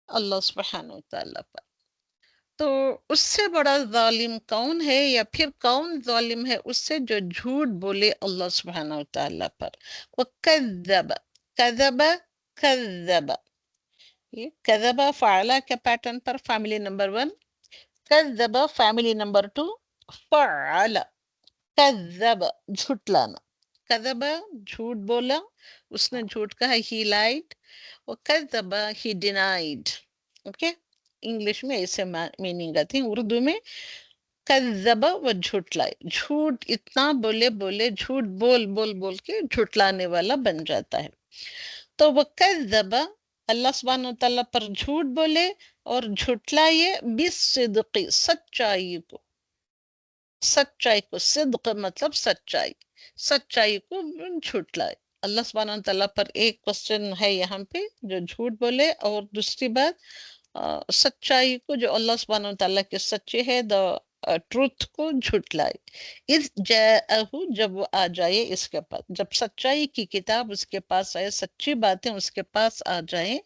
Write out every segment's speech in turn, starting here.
اللہ سبحانہ وتعالیٰ پر. تو اس سے بڑا ظالم کون ہے، یا پھر کون ظالم ہے اس سے جو جھوٹ بولے اللہ سبحانہ وتعالیٰ پر. وَكَذَّبَ، کذب، کذب، یہ کذبہ فعلا کے پیٹرن پر فیملی نمبر 1، کذب فیملی نمبر 2، فعل، کذب جھٹلانا. کذب جھوٹ بولا، اس نے جھوٹ کہا، ہی لائڈ. وکذب ہی ڈینائڈ. اوکے، انگلش میں ایسے میننگ آتی ہے، اردو میں کذب و جھٹلائے، جھوٹ اتنا بولے بولے جھوٹ بول بول بول کے جھٹلانے والا بن جاتا ہے. تو وہ کذب اللہ سبحانہ وتعالیٰ پر جھوٹ بولے اور جھٹلائے بالصدق، سچائی کو. سچائی کو، صدق مطلب سچائی، سچائی کو جھٹلائے. اللہ سبحانہ وتعالیٰ پر ایک کوسچن ہے یہاں پہ جو جھوٹ بولے، اور دوسری بات سچائی کو جو اللہ سبحانہ وتعالیٰ کے سچے ہے، ٹروتھ کو جھٹلائے. اذ جاءہ، جب وہ آ جائے اس کے پاس، جب سچائی کی کتاب اس کے پاس آئے، سچی باتیں اس کے پاس آ جائیں،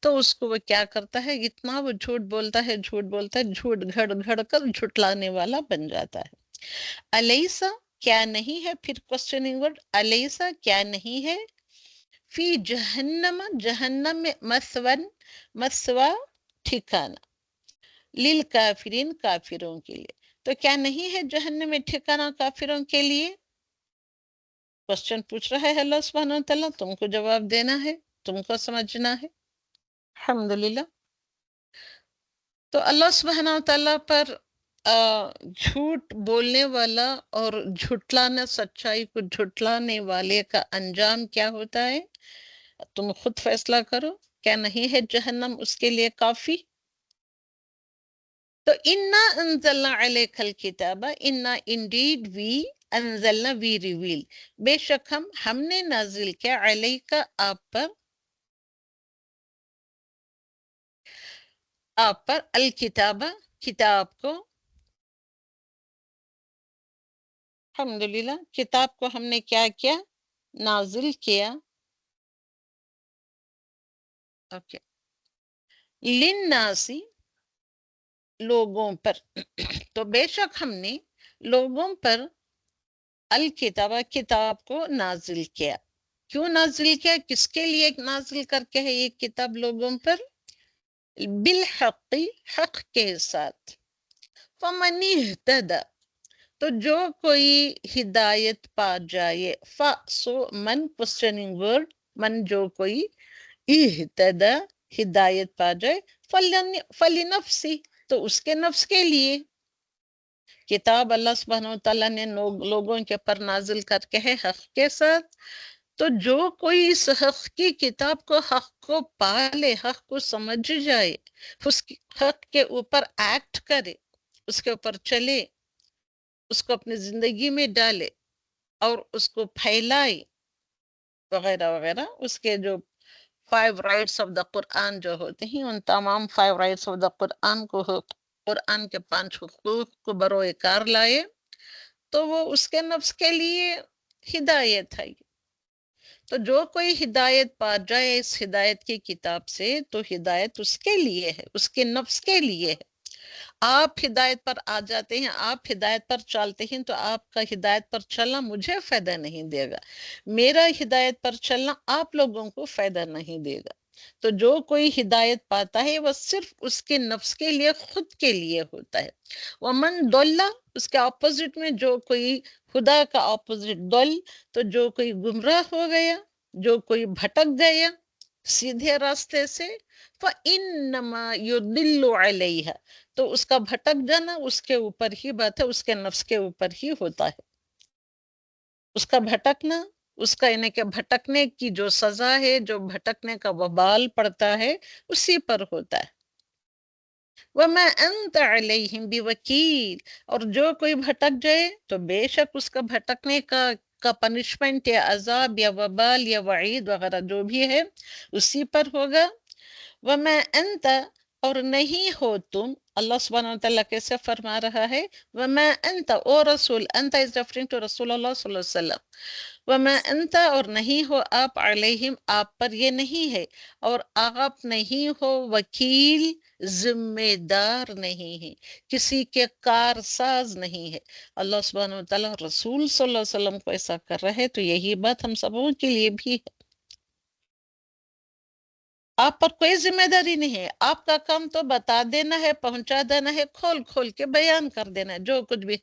تو اس کو وہ کیا کرتا ہے، اتنا وہ جھوٹ بولتا ہے، جھوٹ بولتا ہے، جھوٹ گھڑ گھڑ کر جھٹلانے والا بن جاتا ہے. الیسا، کیا نہیں ہے، پھر کوسچننگ ورڈ، الیسا کیا نہیں ہے، فی جہنم، جہنم میں، مثون، مثوا ٹھکانہ، للکافرین کافروں کے لیے. تو کیا نہیں ہے جہنم میں ٹھکانہ کافروں کے لیے؟ کوسچن پوچھ رہا ہے اللہ سبحانہ وتعالیٰ، تم کو جواب دینا ہے، تم کو سمجھنا ہے. الحمدللہ. تو اللہ سبحانہ وتعالیٰ پر جھوٹ بولنے والا اور جھٹلانا، سچائی کو جھٹلانے والے کا انجام کیا ہوتا ہے، تم خود فیصلہ کرو. کیا نہیں ہے جہنم اس کے لیے کافی؟ تو انا انزلنا علیک الکتاب، انا انڈیڈ وی، انزلنا وی ریویل، بے شک ہم نے نازل کیا، علیک آپ پر، آپ پر، الکتاب کتاب کو. الحمدللہ، کتاب کو ہم نے کیا کیا، نازل کیا. اوکے، للناسی، لوگوں پر. تو بے شک ہم نے لوگوں پر الکتاب، کتاب کو نازل کیا. کیوں نازل کیا، کس کے لیے نازل کر کے ہے یہ کتاب لوگوں پر؟ بالحق، حق کے ساتھ. فمن اہتدى، تو جو کوئی ہدایت پا جائے، سو من کوسچننگ ورڈ، من جو کوئی، اہتدى ہدایت پا جائے، فلنفسی، تو اس کے نفس کے لیے. کتاب اللہ سبحانہ وتعالیٰ نے لوگوں کے پر نازل کر کے ہے حق کے ساتھ. تو جو کوئی اس حق کی کتاب کو، حق کو پالے، حق کو سمجھ جائے، اس حق کے اوپر ایکٹ کرے، اس کے اوپر چلے، اس کو اپنی زندگی میں ڈالے اور اس کو پھیلائے وغیرہ وغیرہ. اس کے جو 5 رائٹس آف دا قرآن جو ہوتے ہیں، ان تمام 5 رائٹس آف دا قرآن کو، قرآن کے 5 حقوق کو بروئے کار لائے، تو وہ اس کے نفس کے لیے ہدایت ہے. تو جو کوئی ہدایت پا جائے اس ہدایت کی کتاب سے، تو ہدایت اس کے لیے ہے، اس کے نفس کے لیے ہے. آپ ہدایت پر آ جاتے ہیں، آپ ہدایت پر چلتے ہیں، تو آپ کا ہدایت پر چلنا مجھے فائدہ نہیں دے گا، میرا ہدایت پر چلنا آپ لوگوں کو فائدہ نہیں دے گا. تو جو کوئی ہدایت پاتا ہے وہ صرف اس کے نفس کے لیے، خود کے لیے ہوتا ہے. ومن ضل، اس کے اپوزٹ میں جو کوئی، خدا کا اپوزٹ ضل، تو جو کوئی گمراہ ہو گیا، جو کوئی بھٹک گیا سیدھے راستے سے، فَإِنَّمَا يُضِلُّ عَلَيْهَا، تو اس کا بھٹک جانا اس کے اوپر ہی بات ہے، اس کے نفس کے اوپر ہی ہوتا ہے. اس کا بھٹکنا، اس کا یعنی کہ بھٹکنے کی جو سزا ہے، جو بھٹکنے کا وبال پڑتا ہے، اسی پر ہوتا ہے. وَمَا أَنْتَ عَلَيْهِمْ بِوَكِيلٍ، اور جو کوئی بھٹک جائے تو بے شک اس کا بھٹکنے کا پنشمنٹ یا عذاب یا وبال یا وعید وغیرہ جو بھی ہے اسی پر ہوگا. وَمَا أَنْتَ، اور نہیں ہو تم، اللہ سبحانہ وتعالیٰ کیسے فرما رہا ہے، وَمَا أَنْتَ، او رسول، أَنْتَ is referring to رسول اللہ صلی اللہ علیہ وسلم، وَمَا أَنْتَ اور نہیں ہو آپ، علیہم آپ پر یہ نہیں ہے، اور آپ نہیں ہو وکیل، ذمہ دار نہیں ہے، کسی کے کار ساز نہیں ہے۔ اللہ سبحانہ وتعالیٰ رسول صلی اللہ علیہ وسلم کو ایسا کر رہے، تو یہی بات ہم سبوں کے لیے بھی ہے۔ آپ پر کوئی ذمہ داری نہیں ہے، آپ کا کام تو بتا دینا ہے، پہنچا دینا ہے، کھول کھول کے بیان کر دینا ہے، جو کچھ بھی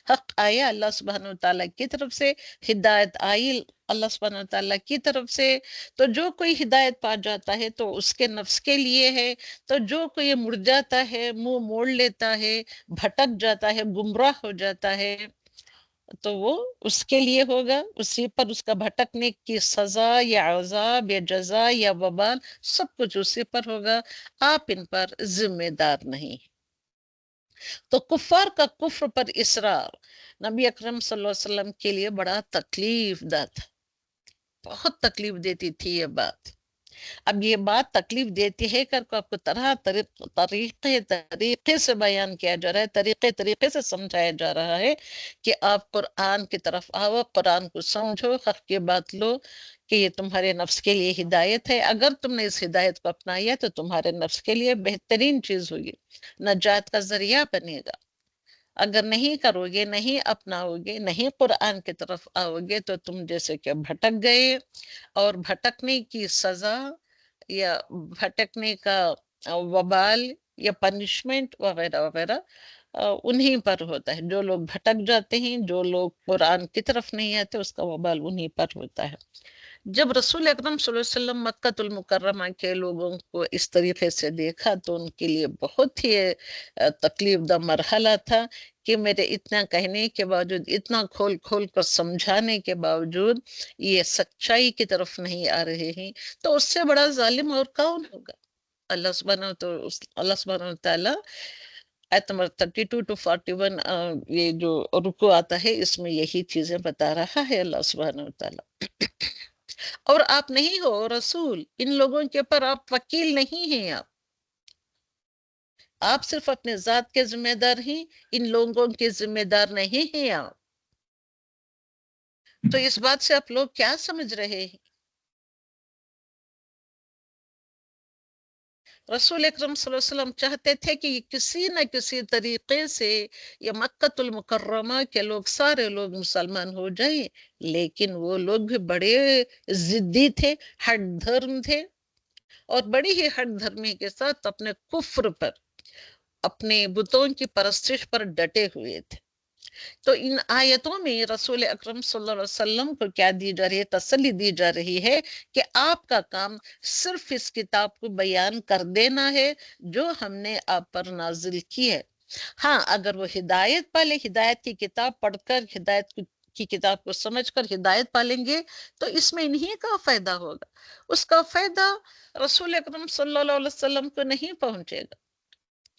حق آیا اللہ سبحانہ وتعالیٰ کی طرف سے، ہدایت آئی اللہ سبحانہ وتعالیٰ کی طرف سے، تو جو کوئی ہدایت پا جاتا ہے تو اس کے نفس کے لیے ہے، تو جو کوئی مڑ جاتا ہے، منہ موڑ لیتا ہے، بھٹک جاتا ہے، گمراہ ہو جاتا ہے، تو وہ اس کے لیے ہوگا، اسی پر اس کا بھٹکنے کی سزا یا عذاب یا جزا یا وبال سب کچھ اسی پر ہوگا، آپ ان پر ذمہ دار نہیں۔ تو کفار کا کفر پر اصرار نبی اکرم صلی اللہ علیہ وسلم کے لیے بڑا تکلیف دہ تھا، بہت تکلیف دیتی تھی یہ بات۔ اب یہ بات تکلیف دیتی ہے کر کو آپ کو طریقے سے بیان کیا جا رہا ہے، طریقے سے سمجھایا جا رہا ہے کہ آپ قرآن کی طرف آؤ، قرآن کو سمجھو، حق کی بات لو، کہ یہ تمہارے نفس کے لیے ہدایت ہے، اگر تم نے اس ہدایت کو اپنایا تو تمہارے نفس کے لیے بہترین چیز ہوگی، نجات کا ذریعہ بنے گا۔ اگر نہیں کرو گے، نہیں اپناؤ گے، نہیں قرآن کی طرف آؤ گے، تو تم جیسے کہ بھٹک گئے، اور بھٹکنے کی سزا یا بھٹکنے کا وبال یا پنشمنٹ وغیرہ وغیرہ انہی پر ہوتا ہے۔ جو لوگ بھٹک جاتے ہیں، جو لوگ قرآن کی طرف نہیں آتے، اس کا وبال انہی پر ہوتا ہے۔ جب رسول اکرم صلی اللہ علیہ وسلم مکہ المکرمہ کے لوگوں کو اس طریقے سے دیکھا تو ان کے لیے بہت ہی تکلیف دہ مرحلہ تھا کہ میرے اتنا کہنے کے باوجود، اتنا کھول کھول کر سمجھانے کے باوجود یہ سچائی کی طرف نہیں آ رہے ہیں، تو اس سے بڑا ظالم اور کون ہوگا؟ اللہ سبحانہ وتعالی آیت نمبر 32 to 41 یہ جو رکو آتا ہے، اس میں یہی چیزیں بتا رہا ہے اللہ سبحانہ وتعالی۔ اور آپ نہیں ہو رسول، ان لوگوں کے پر آپ وکیل نہیں ہیں، آپ صرف اپنے ذات کے ذمہ دار ہیں، ان لوگوں کے ذمہ دار نہیں ہیں آپ۔ تو اس بات سے آپ لوگ کیا سمجھ رہے ہیں؟ رسول اکرم صلی اللہ علیہ وسلم چاہتے تھے کہ کسی نہ کسی طریقے سے یہ مکہ المکرمہ کے لوگ، سارے لوگ مسلمان ہو جائیں، لیکن وہ لوگ بھی بڑے ضدی تھے، ہٹ دھرم تھے، اور بڑی ہی ہٹ دھرمی کے ساتھ اپنے کفر پر، اپنے بتوں کی پرستش پر ڈٹے ہوئے تھے۔ تو ان آیتوں میں رسول اکرم صلی اللہ علیہ وسلم کو کیا دی جا رہی ہے؟ تسلی دی جا رہی ہے کہ آپ کا کام صرف اس کتاب کو بیان کر دینا ہے جو ہم نے آپ پر نازل کی ہے۔ ہاں، اگر وہ ہدایت پالے، ہدایت کی کتاب پڑھ کر، ہدایت کی کتاب کو سمجھ کر ہدایت پالیں گے، تو اس میں انہی کا فائدہ ہوگا، اس کا فائدہ رسول اکرم صلی اللہ علیہ وسلم کو نہیں پہنچے گا،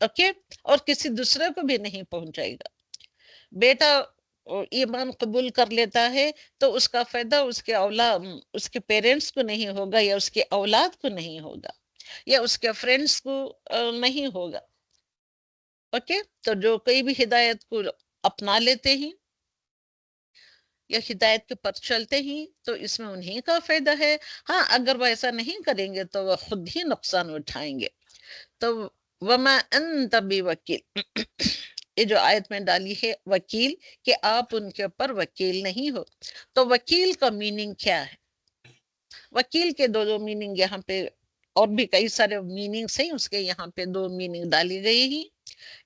اوکے، اور کسی دوسرے کو بھی نہیں پہنچائے گا۔ بیٹا ایمان قبول کر لیتا ہے تو اس کا فائدہ اس کے اولاد، اس کے پیرنٹس کو نہیں ہوگا، یا اس کے اولاد کو نہیں ہوگا، یا اس کے فرینڈس کو نہیں ہوگا، اوکے۔ تو جو کوئی بھی ہدایت کو اپنا لیتے ہیں یا ہدایت کے پر چلتے ہیں تو اس میں انہی کا فائدہ ہے۔ ہاں، اگر وہ ایسا نہیں کریں گے تو وہ خود ہی نقصان اٹھائیں گے۔ تو وَمَا أَنْتَ بِوَكِيلٍ، یہ جو آیت میں ڈالی ہے وکیل، کہ آپ ان کے اوپر وکیل نہیں ہو، تو وکیل کا میننگ کیا ہے؟ وکیل کے دو میننگ یہاں پہ، اور بھی کئی سارے میننگس ہیں، اس کے یہاں پہ دو میننگ ڈالی گئی ہیں۔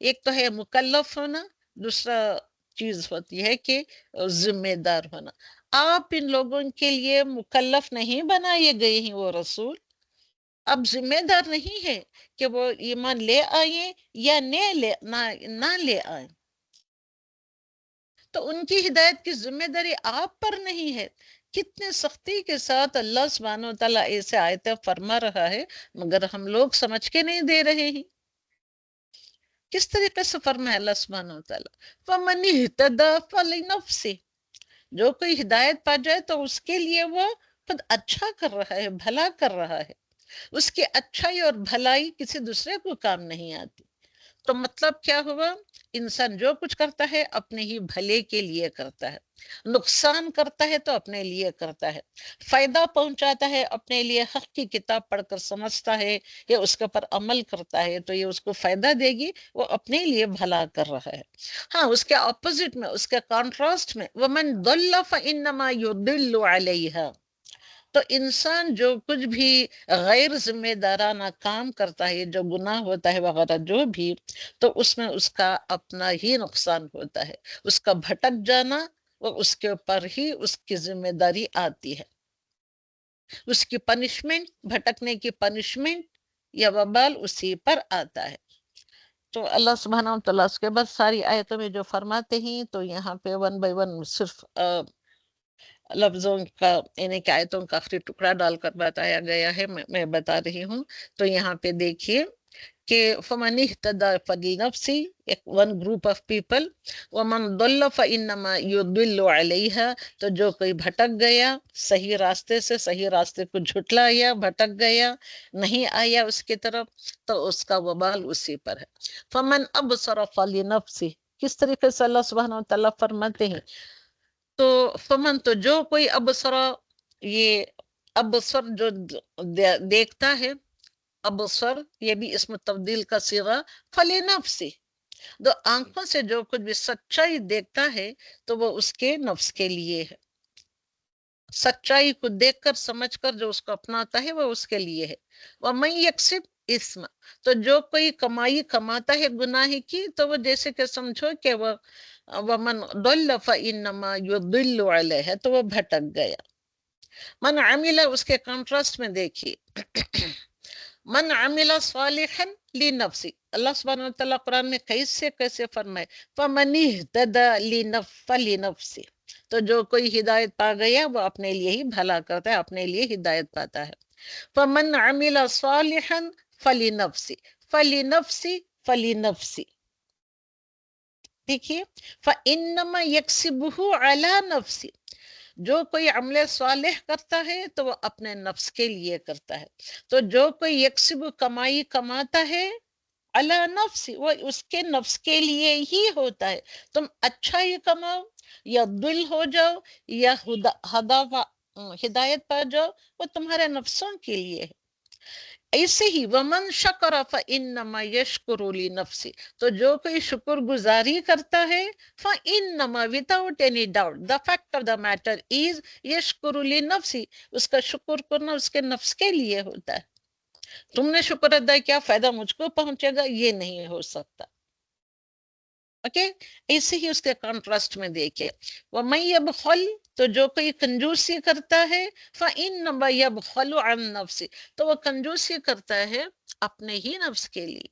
ایک تو ہے مکلف ہونا، دوسرا چیز ہوتی ہے کہ ذمہ دار ہونا۔ آپ ان لوگوں کے لیے مکلف نہیں بنائے گئے ہیں وہ رسول، اب ذمہ دار نہیں ہے کہ وہ ایمان لے آئیں یا نہ لے آئیں، تو ان کی ہدایت کی ذمہ داری آپ پر نہیں ہے۔ کتنے سختی کے ساتھ اللہ سبحانہ وتعالیٰ ایسے آیتیں فرما رہا ہے، مگر ہم لوگ سمجھ کے نہیں دے رہے ہیں۔ کس طریقے سے فرمایا اللہ سبحانہ وتعالیٰ؟ فَمَنِ اهْتَدَىٰ فَلِنَفْسِهِ، جو کوئی ہدایت پا جائے تو اس کے لیے وہ خود اچھا کر رہا ہے، بھلا کر رہا ہے۔ اس کی اچھائی اور بھلائی کسی دوسرے کو کام نہیں آتی. تو مطلب کیا ہوا؟ انسان جو کچھ کرتا ہے اپنے ہی بھلے کے لیے کرتا ہے، نقصان کرتا ہے تو اپنے لیے کرتا ہے، فائدہ پہنچاتا ہے اپنے لیے، حق کی کتاب پڑھ کر سمجھتا ہے یا اس کے پر عمل کرتا ہے تو یہ اس کو فائدہ دے گی، وہ اپنے لیے بھلا کر رہا ہے. ہاں، اس کے اپوزٹ میں، اس کے کانٹراسٹ میں وَمَن ضَلَّ فَإِنَّمَا يُضِلُّ عَلَيْهَا، تو انسان جو کچھ بھی غیر ذمہ دارانہ کام کرتا ہے، جو گناہ ہوتا ہے وغیرہ جو بھی، تو اس میں اس کا اپنا ہی نقصان ہوتا ہے. اس کا بھٹک جانا وہ اس کے اوپر ہی اس کی ذمہ داری آتی ہے. اس کی پنشمنٹ، بھٹکنے کی پنشمنٹ یا وبال اسی پر آتا ہے. تو اللہ سبحانہ و تعالیٰ اس کے بعد ساری آیتوں میں جو فرماتے ہیں، تو یہاں پہ ون بائی ون صرف لفظوں کا، یعنی کہ آیتوں کا آخری ٹکڑا ڈال کر بتایا گیا ہے. میں بتا رہی ہوں. تو یہاں پہ دیکھیے کہ فَمَنِ اهْتَدَىٰ فَلِنَفْسِهِ، ایک ون گروپ آف پیپل، وَمَنْ ضَلَّ فَإِنَّمَا يُضِلُّ عَلَيْهَا، تو جو کوئی بھٹک گیا صحیح راستے سے، صحیح راستے کو جھٹلایا، بھٹک گیا، نہیں آیا اس کی طرف، تو اس کا وبال اسی پر ہے. فَمَنْ أَبْصَرَ فَلِنَفْسِهِ، کس طریقے سے اللہ سبحانہ وتعالیٰ فرماتے ہیں؟ تو فمن، تو جو کوئی ابصرا، یہ ابصر جو دیکھتا ہے، ابصر یہ بھی اسم تبدیل کا صیغہ، فلنفسی، تو آنکھوں سے جو کچھ بھی سچائی دیکھتا ہے تو وہ اس کے نفس کے لیے ہے. سچائی کو دیکھ کر سمجھ کر جو اس کو اپناتا ہے وہ اس کے لیے ہے. وَمَن یکسب اسم، تو جو کوئی کمائی کماتا ہے گناہ کی، تو وہ جیسے کہ سمجھو کہ وہ وَمَن ضَلَّ فَإِنَّمَا يُضِلُّ عَلَيْهَا، تو وہ بھٹک گیا. من عمل، اس کے کنٹراسٹ میں دیکھیے، من عمل صالحا لنفسی، اللہ سبحانہ وتعالیٰ قرآن میں کیسے فرمائے، فمن اهتدى فلنفسی، تو جو کوئی ہدایت پا گیا وہ اپنے لیے ہی بھلا کرتا ہے، اپنے لیے ہدایت پاتا ہے. فمن عمل صالحا فلنفسی، فلنفسی، فلنفسی، دیکھیے، فانما یکسبہ علی نفسی، جو کوئی عمل صالح کرتا ہے تو وہ اپنے نفس کے لیے کرتا ہے. تو جو کوئی یکسب، کمائی کماتا ہے، علی نفسی، وہ اس کے نفس کے لیے ہی ہوتا ہے. تم اچھا ہی کماؤ یا دل ہو جاؤ یا ہدایت پا جاؤ، وہ تمہارے نفسوں کے لیے ہے. ایسے ہی ومن شکر فانما یشکر لنفسی، تو جو کوئی شکر گزاری کرتا ہے، فانما without any doubt the fact of the matter is یشکر لنفسی، اس کا شکر کرنا اس کے نفس کے لیے ہوتا ہے. تم نے شکر ادا کیا، فائدہ مجھ کو پہنچے گا، یہ نہیں ہو سکتا. اوکے، ایسے ہی اس کے کنٹراسٹ میں دیکھے، وَمَن يَبْخَلْ، تو جو کوئی کنجوسی کرتا ہے، فَإِنَّمَا يَبْخَلُ عَن نَفْسِهِ، تو وہ کنجوسی کرتا ہے اپنے ہی نفس کے لیے.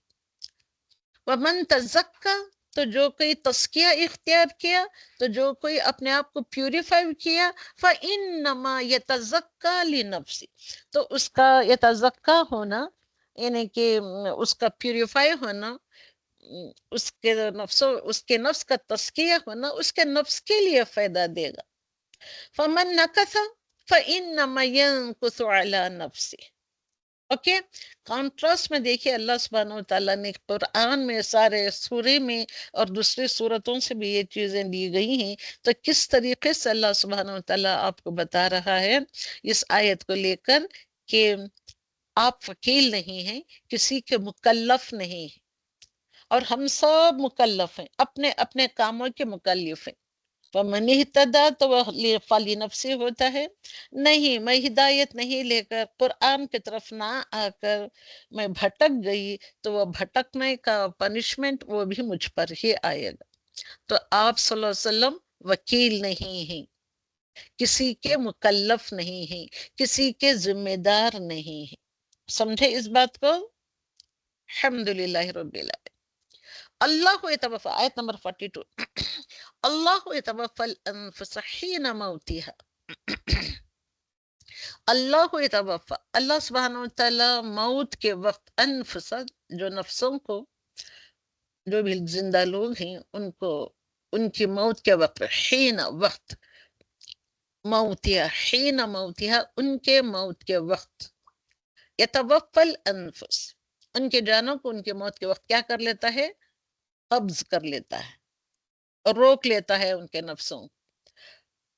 وَمَن تَزَكَّىٰ، تو جو کوئی تزکیہ اختیار کیا، تو جو کوئی اپنے آپ کو پیوریفائی کیا، فَإِنَّمَا يَتَزَكَّىٰ لِنَفْسِهِ، تو اس کا یتزکا ہونا، یعنی کہ اس کا پیوریفائی ہونا، اس کے اس کے نفس کا تزکیہ ہونا اس کے نفس کے لیے فائدہ دے گا. فمن نکث فانما ينكث على نفسه. اوکے، کانٹراسٹ میں دیکھیے اللہ سبحانہ و تعالیٰ نے قرآن میں سارے سورے میں اور دوسری صورتوں سے بھی یہ چیزیں دی گئی ہیں، تو کس طریقے سے اللہ سبحانہ و تعالیٰ آپ کو بتا رہا ہے اس آیت کو لے کر کہ آپ وکیل نہیں ہیں، کسی کے مکلف نہیں ہیں، اور ہم سب مکلف ہیں، اپنے اپنے کاموں کے مکلف ہیں. فَمَنِ اهْتَدَىٰ، تو وہ فَلِنَفْسِهِ ہوتا ہے. نہیں، میں ہدایت نہیں لے کر، قرآن کی طرف نہ آ کر میں بھٹک گئی، تو وہ بھٹکنے کا پنشمنٹ وہ بھی مجھ پر ہی آئے گا. تو آپ صلی اللہ علیہ وسلم وکیل نہیں ہیں، کسی کے مکلف نہیں ہیں، کسی کے ذمہ دار نہیں ہیں. سمجھے اس بات کو؟ الحمدللہ رب العالمین. اللہ یتوفی، آیت نمبر 42، اللہ یتوفی الانفس حین موتها، اللہ یتوفی، اللہ سبحانہ وتعالی موت کے وقت، انفس، جو نفسوں کو، جو بھی زندہ لوگ ہیں ان کو ان کی موت کے وقت، حین وقت، موتها حین موتها ان کے موت کے وقت، یتوفل انفس، ان کے جانوں کو ان کے موت کے وقت کیا کر لیتا ہے؟ قبض کر لیتا ہے، اور روک لیتا ہے ان کے نفسوں،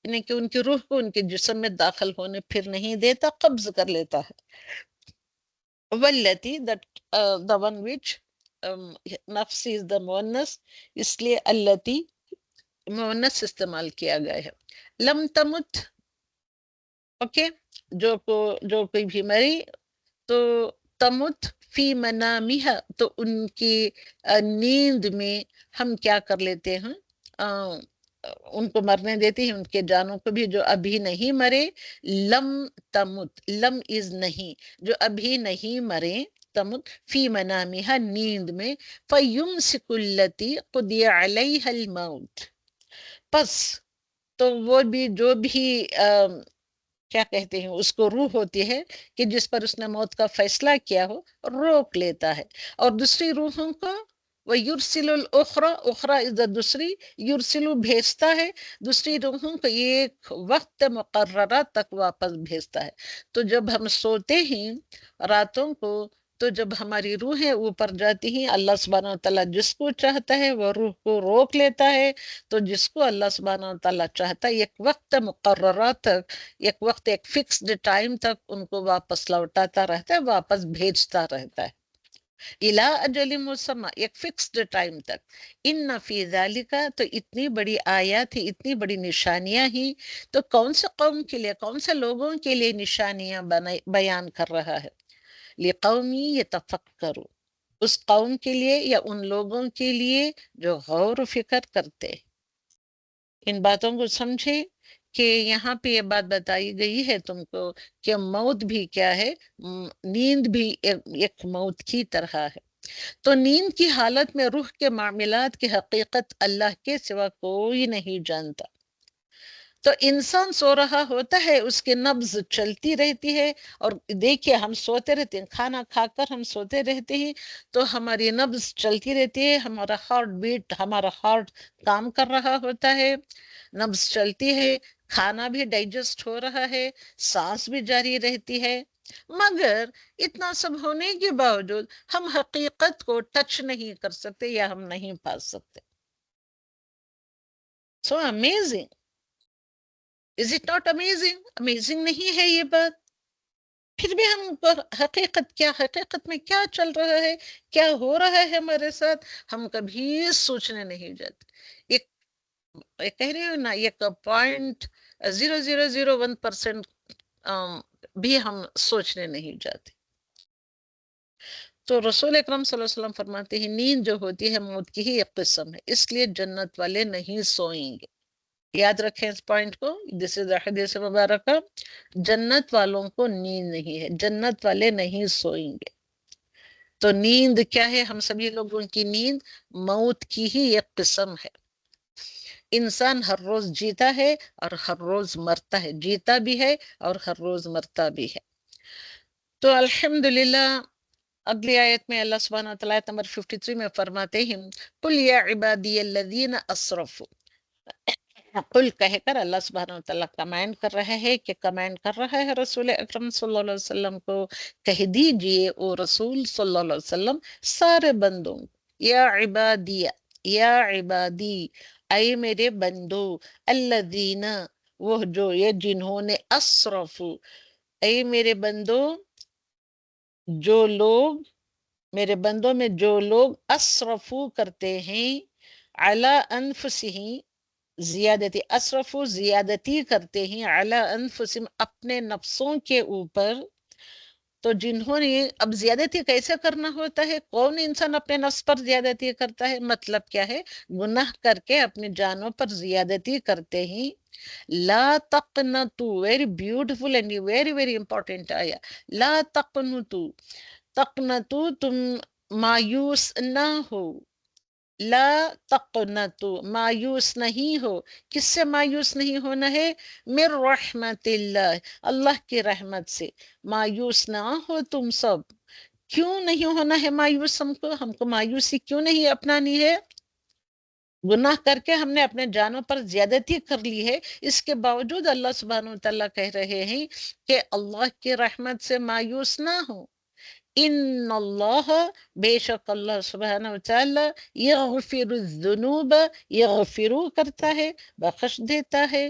یعنی کہ ان کی روح کو ان کے جسم میں داخل ہونے پھر نہیں دیتا، قبض کر لیتا ہے. والتی that the one which نفس is the مؤنث، اس لیے التی مؤنث استعمال کیا گیا ہے. لم تمت، اوکے، جو کوئی بھی مری تو تمت فی منامہا، تو ان کی نیند میں ہم کیا کر لیتے ہیں؟ ان کو مرنے دیتے ہیں، ان کے جانوں کو بھی جو ابھی نہیں مرے. لم تمت، لم از نہیں، جو ابھی نہیں مرے، تمت فی منامہا نیند میں، فیمسک التی قضی علیہا الموت، پس تو وہ بھی جو بھی کیا کہتے ہیں اس کو روح ہوتی ہے کہ جس پر اس نے موت کا فیصلہ کیا ہو، روک لیتا ہے. اور دوسری روحوں کو وہ یرسل الاخرى، اخرى از دوسری، یرسل بھیجتا ہے دوسری روحوں کو ایک وقت مقررہ تک واپس بھیجتا ہے. تو جب ہم سوتے ہیں راتوں کو، تو جب ہماری روحیں اوپر جاتی ہیں، اللہ سبحانہ وتعالیٰ جس کو چاہتا ہے وہ روح کو روک لیتا ہے، تو جس کو اللہ سبحانہ وتعالیٰ چاہتا ہے ایک وقت مقررہ تک، ایک وقت، ایک فکسڈ ٹائم تک ان کو واپس لوٹاتا رہتا ہے، واپس بھیجتا رہتا ہے. الا اجل مسمى، ایک فکسڈ ٹائم تک. ان فی ذالک، تو اتنی بڑی آیات ہی، اتنی بڑی نشانیاں ہی، تو کون سے قوم کے لیے، کون سے لوگوں کے لیے نشانیاں بیان کر رہا ہے؟ لقومی یتفکروا، اس قوم کے لیے یا ان لوگوں کے لیے جو غور و فکر کرتے. ان باتوں کو سمجھے کہ یہاں پہ یہ بات بتائی گئی ہے تم کو کہ موت بھی کیا ہے، نیند بھی ایک موت کی طرح ہے. تو نیند کی حالت میں روح کے معاملات کی حقیقت اللہ کے سوا کوئی نہیں جانتا. تو انسان سو رہا ہوتا ہے، اس کی نبض چلتی رہتی ہے، اور دیکھیے ہم سوتے رہتے ہیں، کھانا کھا کر ہم سوتے رہتے ہیں تو ہماری نبض چلتی رہتی ہے، ہمارا ہارٹ بیٹ، ہمارا ہارٹ کام کر رہا ہوتا ہے، نبض چلتی ہے، کھانا بھی ڈائجسٹ ہو رہا ہے، سانس بھی جاری رہتی ہے. مگر اتنا سب ہونے کے باوجود ہم حقیقت کو ٹچ نہیں کر سکتے یا ہم نہیں پا سکتے. So amazing, is it not amazing? Amazing نہیں ہے یہ بات؟ پھر بھی ہم پر حقیقت کیا، حقیقت میں کیا چل رہا ہے، کیا ہو رہا ہے ہمارے ساتھ، ہم کبھی سوچنے نہیں جاتے. ایک کہہ رہی ہوں نا، ایک 0.0001% بھی ہم سوچنے نہیں جاتے. تو رسول اکرم صلی اللہ علیہ وسلم فرماتے ہیں نیند جو ہوتی ہے موت کی ہی ایک قسم ہے، اس لیے جنت والے نہیں سوئیں گے. یاد رکھیں اس پوائنٹ کو، دس از حدیث مبارکہ، جنت والوں کو نیند نہیں ہے، جنت والے نہیں سوئیں گے. تو نیند کیا ہے؟ ہم سبھی لوگوں کی نیند موت کی ہی ایک قسم ہے. انسان ہر روز جیتا ہے اور ہر روز مرتا ہے، جیتا بھی ہے اور ہر روز مرتا بھی ہے. تو الحمدللہ اگلی آیت میں اللہ سبحانہ وتعالیٰ آیت نمبر 53 میں فرماتے ہیں قل یا عبادی الذین اسرفوا. قل کہہ کر اللہ سبحانہ وتعالیٰ کمانڈ کر رہا ہے، کہ کمانڈ کر رہا ہے رسول اکرم صلی اللہ علیہ وسلم کو، کہہ دیجئے او رسول صلی اللہ علیہ وسلم سارے بندوں، یا عبادی، یا عبادی، اے میرے بندو، الذین، وہ جو، یہ جنہوں نے، اسرفوا، اے میرے بندو، جو لوگ، میرے بندوں میں جو لوگ اسرفو کرتے ہیں، علی انفسہم، زیادتی، اسرفو زیادتی کرتے ہیں، علی انفسہم اپنے نفسوں کے اوپر. تو جنہوں نے، اب زیادتی کیسے کرنا ہوتا ہے؟ کون انسان اپنے نفس پر زیادتی کرتا ہے؟ مطلب کیا ہے؟ گناہ کر کے اپنی جانوں پر زیادتی کرتے ہیں. لا تقنطو، very beautiful and very very important آیا، لا تقنطو، تقنطو، تم مایوس نہ ہو، لا تقنطو، مایوس نہیں ہو. کس سے مایوس نہیں ہونا ہے؟ من رحمت اللہ، اللہ کی رحمت سے مایوس نہ ہو تم سب. کیوں نہیں ہونا ہے مایوس؟ ہم کو مایوسی کیوں نہیں اپنانی ہے؟ گناہ کر کے ہم نے اپنے جانوں پر زیادتی کر لی ہے، اس کے باوجود اللہ سبحانہ وتعالیٰ کہہ رہے ہیں کہ اللہ کی رحمت سے مایوس نہ ہو۔ ان اللہ، بے شک اللہ سبحانہ وتعالیٰ، یغفر الذنوب، یغفرو کرتا ہے، بخش دیتا ہے،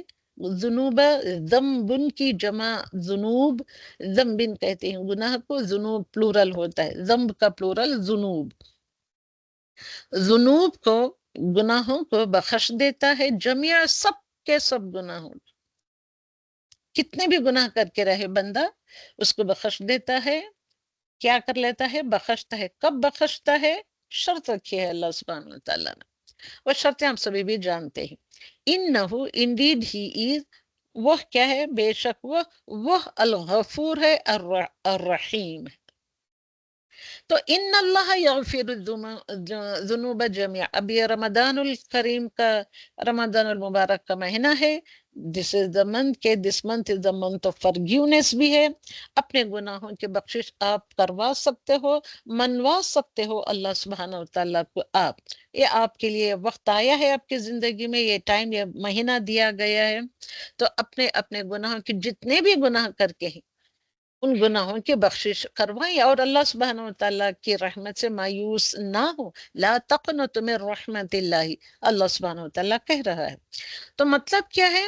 ذنوب، ذنبن کی جمع ذنوب، ذنبن کہتے ہیں گناہ کو، ذنوب پلورل ہوتا ہے، ذنب کا پلورل ذنوب، ذنوب کو، گناہوں کو بخش دیتا ہے، جميع سب کے سب گناہوں، کتنے بھی گناہ کر کے رہے بندہ اس کو بخش دیتا ہے۔ کیا کر لیتا ہے؟ بخشتا ہے۔ کب بخشتا ہے؟ شرط رکھی ہے اللہ سبحانہ وتعالیٰ نے، وہ شرطیں ہم سبھی بھی جانتے ہیں۔ انہو، انڈیڈ ہی از، وہ کیا ہے؟ بے شک وہ الغفور ہے، الرحیم ہے۔ تو ان اللہ یغفر الذنوب جميعا، اب یہ رمضان الکریم کا، رمضان المبارک کا مہینہ ہے، دس از دا منتھ کہ this month is the month of forgiveness بھی ہے، اپنے گناہوں کی بخشش آپ کروا سکتے ہو، منوا سکتے ہو اللہ سبحانہ وتعالیٰ کو۔ آپ، یہ آپ کے لیے وقت آیا ہے، آپ کی زندگی میں یہ ٹائم، یہ مہینہ دیا گیا ہے، تو اپنے اپنے گناہوں کی، جتنے بھی گناہ کر کے ہیں ان گناہوں کی بخشش کروائیں، اور اللہ سبحانہ وتعالیٰ کی رحمت سے مایوس نہ ہو۔ لا تقنطوا من رحمت اللہ، اللہ سبحانہ وتعالیٰ کہہ رہا ہے۔ تو مطلب کیا ہے؟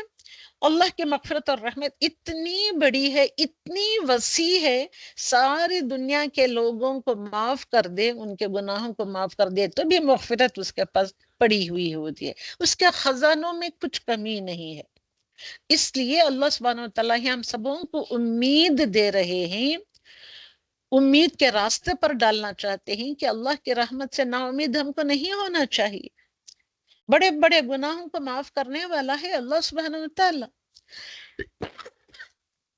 اللہ کی مغفرت اور رحمت اتنی بڑی ہے، اتنی وسیع ہے، ساری دنیا کے لوگوں کو معاف کر دے، ان کے گناہوں کو معاف کر دے تو بھی مغفرت اس کے پاس پڑی ہوئی ہوتی ہے، اس کے خزانوں میں کچھ کمی نہیں ہے۔ اس لیے اللہ سبحانہ وتعالیٰ ہم سبوں کو امید دے رہے ہیں، امید کے راستے پر ڈالنا چاہتے ہیں کہ اللہ کی رحمت سے نا امید ہم کو نہیں ہونا چاہیے۔ بڑے بڑے گناہوں کو معاف کرنے والا ہے اللہ سبحانہ وتعالیٰ۔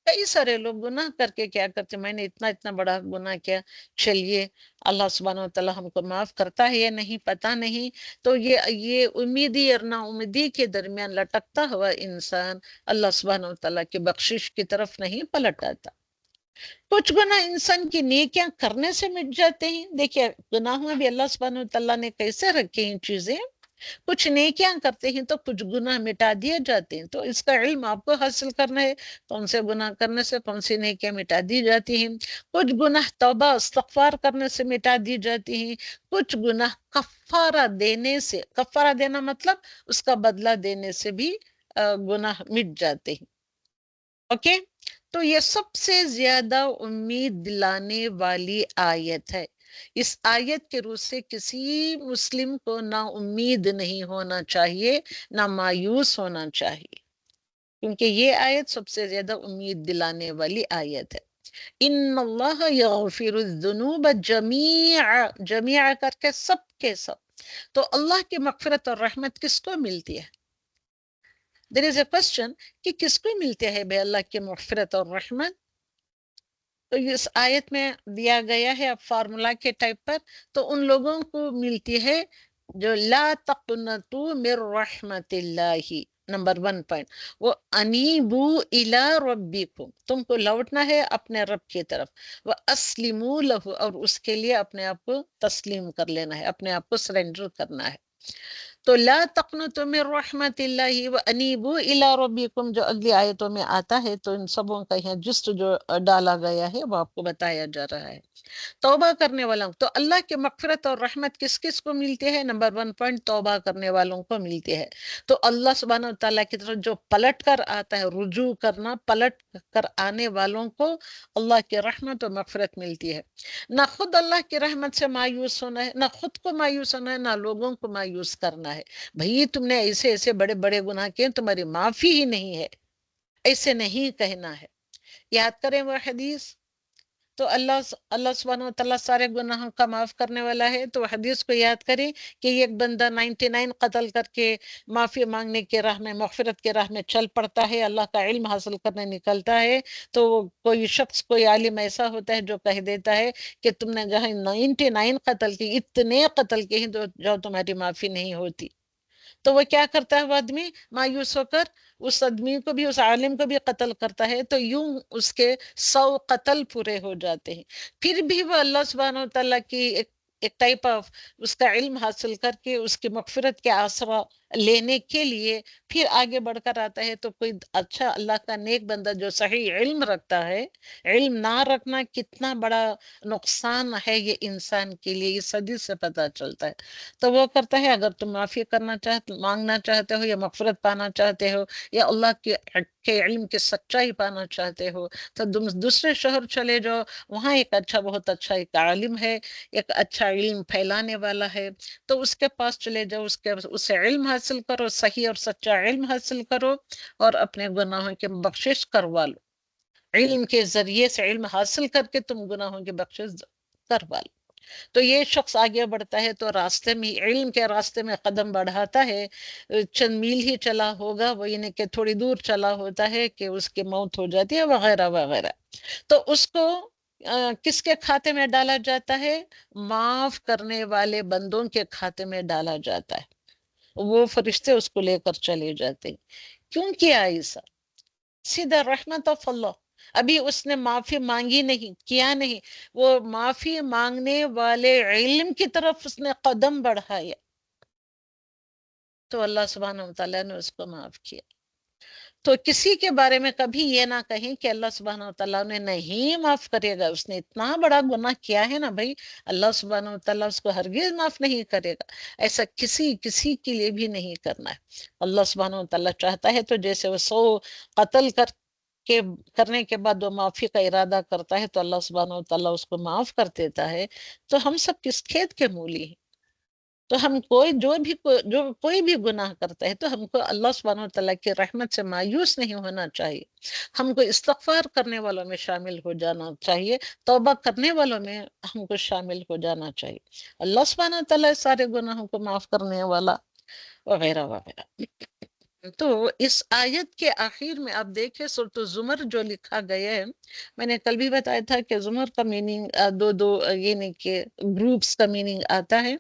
کئی سارے لوگ گناہ کر کے کیا کرتے، میں نے اتنا اتنا بڑا گناہ کیا، چلیے اللہ سبحانہ وتعالیٰ ہم کو معاف کرتا ہے یا نہیں پتہ نہیں، تو یہ امیدی اور نا امیدی کے درمیان لٹکتا ہوا انسان اللہ سبحانہ وتعالیٰ کی بخشش کی طرف نہیں پلٹ آتا۔ کچھ گناہ انسان کی نیکیاں کرنے سے مٹ جاتے ہیں، دیکھیے گناہوں میں بھی اللہ سبحانہ وتعالیٰ نے کیسے رکھے ہیں چیزیں، کچھ نیکیاں کرتے ہیں تو کچھ گناہ مٹا دیے جاتے ہیں، تو اس کا علم آپ کو حاصل کرنا ہے، کون سے گناہ کرنے سے کون سی نیکیاں مٹا دی جاتی ہیں۔ کچھ گناہ توبہ استغفار کرنے سے مٹا دی جاتی ہیں، کچھ گناہ کفارہ دینے سے، کفارہ دینا مطلب اس کا بدلہ دینے سے بھی گناہ مٹ جاتے ہیں۔ اوکے، تو یہ سب سے زیادہ امید دلانے والی آیت ہے۔ اس آیت کے روح سے کسی مسلم کو نہ امید نہیں ہونا چاہیے، نہ مایوس ہونا چاہیے، کیونکہ یہ آیت سب سے زیادہ امید دلانے والی آیت ہے۔ ان اللہ یغفر الذنوب جمیعا، جمیعا کر کے سب کے سب، تو اللہ کی مغفرت اور رحمت کس کو ملتی ہے؟ دیر از اے کوسچن کہ کس کو ملتے ہے بے اللہ کی مغفرت اور رحمت؟ تو اس آیت میں دیا گیا ہے اب فارمولا کے ٹائپ پر، تو ان لوگوں کو ملتی ہے جو لا تقنطوا من رحمت اللہ، نمبر 1 پوائنٹ، وہ انیبو الی ربکم، تم کو لوٹنا ہے اپنے رب کی طرف، واسلموا لہ، اور اس کے لیے اپنے آپ کو تسلیم کر لینا ہے، اپنے آپ کو سرنڈر کرنا ہے۔ تو لا تقنطوا من رحمت اللہ وانیبوا الی ربکم جو اگلی آیتوں میں آتا ہے، تو ان سبوں کا یہاں جسٹ جو ڈالا گیا ہے وہ آپ کو بتایا جا رہا ہے۔ توبہ کرنے والوں تو اللہ کی مغفرت اور رحمت کس کس کو ملتی ہے؟ نمبر 1 پوائنٹ، توبہ کرنے والوں کو ملتی ہے۔ تو اللہ سبحانہ وتعالیٰ کی طرف جو پلٹ کر آتا ہے، رجوع کرنا، پلٹ کر آنے والوں کو اللہ کی رحمت و مغفرت ملتی ہے۔ نہ خود اللہ کی رحمت سے مایوس ہونا ہے، نہ خود کو مایوس ہونا ہے، نہ لوگوں کو مایوس کرنا ہے۔ بھئی تم نے ایسے ایسے بڑے بڑے گناہ کیے، تمہاری معافی ہی نہیں ہے، ایسے نہیں کہنا ہے۔ یاد کریں وہ حدیث، تو اللہ سبحانہ وتعالیٰ سارے گناہوں کا معاف کرنے والا ہے، تو حدیث کو یاد کریں کہ ایک بندہ 99 قتل کر کے معافی مانگنے کے راہ میں، مغفرت کے راہ میں چل پڑتا ہے، اللہ کا علم حاصل کرنے نکلتا ہے، تو کوئی شخص، کوئی عالم ایسا ہوتا ہے جو کہہ دیتا ہے کہ تم نے جہاں 99 قتل کی، اتنے قتل کے ہیں تو جو تمہاری معافی نہیں ہوتی، تو وہ کیا کرتا ہے؟ وہ آدمی مایوس ہو کر اس آدمی کو بھی، اس عالم کو بھی قتل کرتا ہے، تو یوں اس کے 100 قتل پورے ہو جاتے ہیں۔ پھر بھی وہ اللہ سبحانہ وتعالیٰ کی ایک ٹائپ آف اس کا علم حاصل کر کے اس کی مغفرت کے آسرا لینے کے لیے پھر آگے بڑھ کر آتا ہے، تو کوئی اچھا اللہ کا نیک بندہ جو صحیح علم رکھتا ہے، علم نہ رکھنا کتنا بڑا نقصان ہے یہ انسان کے لیے، یہ صدی سے پتہ چلتا ہے، تو وہ کرتا ہے اگر تم معافی کرنا چاہتے، مانگنا چاہتے ہو یا مغفرت پانا چاہتے ہو یا اللہ کے علم کی سچائی پانا چاہتے ہو، تو تم دوسرے شہر چلے جاؤ، وہاں ایک اچھا، بہت اچھا ایک عالم ہے، ایک اچھا علم پھیلانے والا ہے، تو اس کے پاس چلے جاؤ، اس سے علم حاصل کرو، صحیح اور سچا علم حاصل کرو اور اپنے گناہوں کی بخشش کروا لو، علم کے ذریعے سے علم حاصل کر کے تم گناہوں کی بخشش کروا لو، تو یہ شخص آگے بڑھتا ہے تو راستے میں، علم کے راستے میں قدم بڑھاتا ہے، چند میل ہی چلا ہوگا وہ، یعنی کہ تھوڑی دور چلا ہوتا ہے کہ اس کی موت ہو جاتی ہے وغیرہ وغیرہ، تو اس کو کس کے کھاتے میں ڈالا جاتا ہے؟ معاف کرنے والے بندوں کے کھاتے میں ڈالا جاتا ہے، وہ فرشتے اس کو لے کر چلے جاتے ہیں۔ کیوں کیا ایسا؟ سیدھا رحمت آف اللہ، ابھی اس نے معافی مانگی نہیں، کیا نہیں، وہ معافی مانگنے والے علم کی طرف اس نے قدم بڑھایا تو اللہ سبحانہ وتعالیٰ نے اس کو معاف کیا۔ تو کسی کے بارے میں کبھی یہ نہ کہیں کہ اللہ سبحانہ وتعالیٰ نے نہیں معاف کرے گا، اس نے اتنا بڑا گناہ کیا ہے نا بھائی، اللہ سبحانہ وتعالیٰ اس کو ہرگز معاف نہیں کرے گا، ایسا کسی کے لیے بھی نہیں کرنا ہے۔ اللہ سبحانہ وتعالیٰ چاہتا ہے تو جیسے وہ 100 قتل کرنے کے بعد وہ معافی کا ارادہ کرتا ہے تو اللہ سبحانہ وتعالیٰ اس کو معاف کر دیتا ہے، تو ہم سب کس کھیت کے مولی ہیں؟ تو ہم کوئی بھی گناہ کرتا ہے تو ہم کو اللہ سبحانہ وتعالیٰ کی رحمت سے مایوس نہیں ہونا چاہیے، ہم کو استغفار کرنے والوں میں شامل ہو جانا چاہیے، توبہ کرنے والوں میں ہم کو شامل ہو جانا چاہیے، اللہ سبحانہ وتعالیٰ سارے گناہوں کو معاف کرنے والا وغیرہ وغیرہ۔ تو اس آیت کے آخر میں آپ دیکھیں سورۃ الزمر جو لکھا گیا ہے، میں نے کل بھی بتایا تھا کہ زمر کا میننگ دو یعنی کہ گروپس کا میننگ آتا ہے،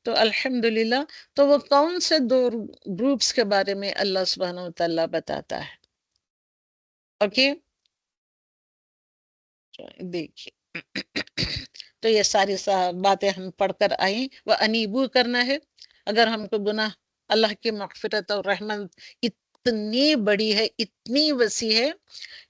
تو الحمدللہ، تو وہ کون سے 2 گروپس کے بارے میں اللہ سبحانہ وتعالیٰ بتاتا ہے؟ اوکے، دیکھیے تو یہ ساری باتیں ہم پڑھ کر آئیں، وہ انیبو کرنا ہے، اگر ہم کو گناہ، اللہ کی مغفرت اور رحمت اتنی بڑی ہے، اتنی وسیع ہے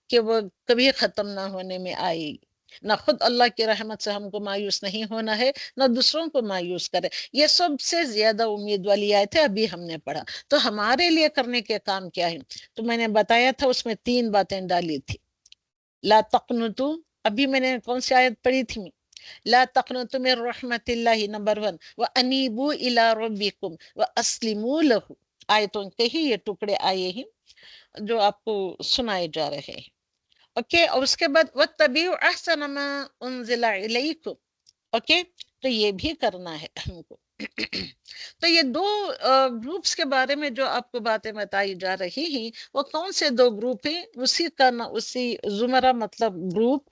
کہ وہ کبھی ختم نہ ہونے میں آئے گی، نہ خود اللہ کی رحمت سے ہم کو مایوس نہیں ہونا ہے، نہ دوسروں کو مایوس کرے، یہ سب سے زیادہ امید والی آیت ہے، ابھی ہم نے پڑھا، تو ہمارے لیے کرنے کے کام کیا ہے؟ تو میں نے بتایا تھا اس میں 3 باتیں ڈالی تھی، لا تقنطو، ابھی میں نے کون سی آیت پڑھی تھی؟ لا تقنطوا من رحمت اللہ، نمبر 1، وانیبوا الی ربکم واسلموا لہ، آیتوں کے ہی یہ ٹکڑے آئے ہیں جو آپ کو سنائے جا رہے ہیں، اوکے، اور اس کے بعد واتبعوا احسن ما انزل الیکم، اوکے، تو یہ بھی کرنا ہے ہم کو۔ تو یہ 2 گروپس کے بارے میں جو آپ کو باتیں بتائی جا رہی ہیں، وہ کون سے 2 گروپ ہیں؟ اسی کا اسی زمرہ مطلب گروپ،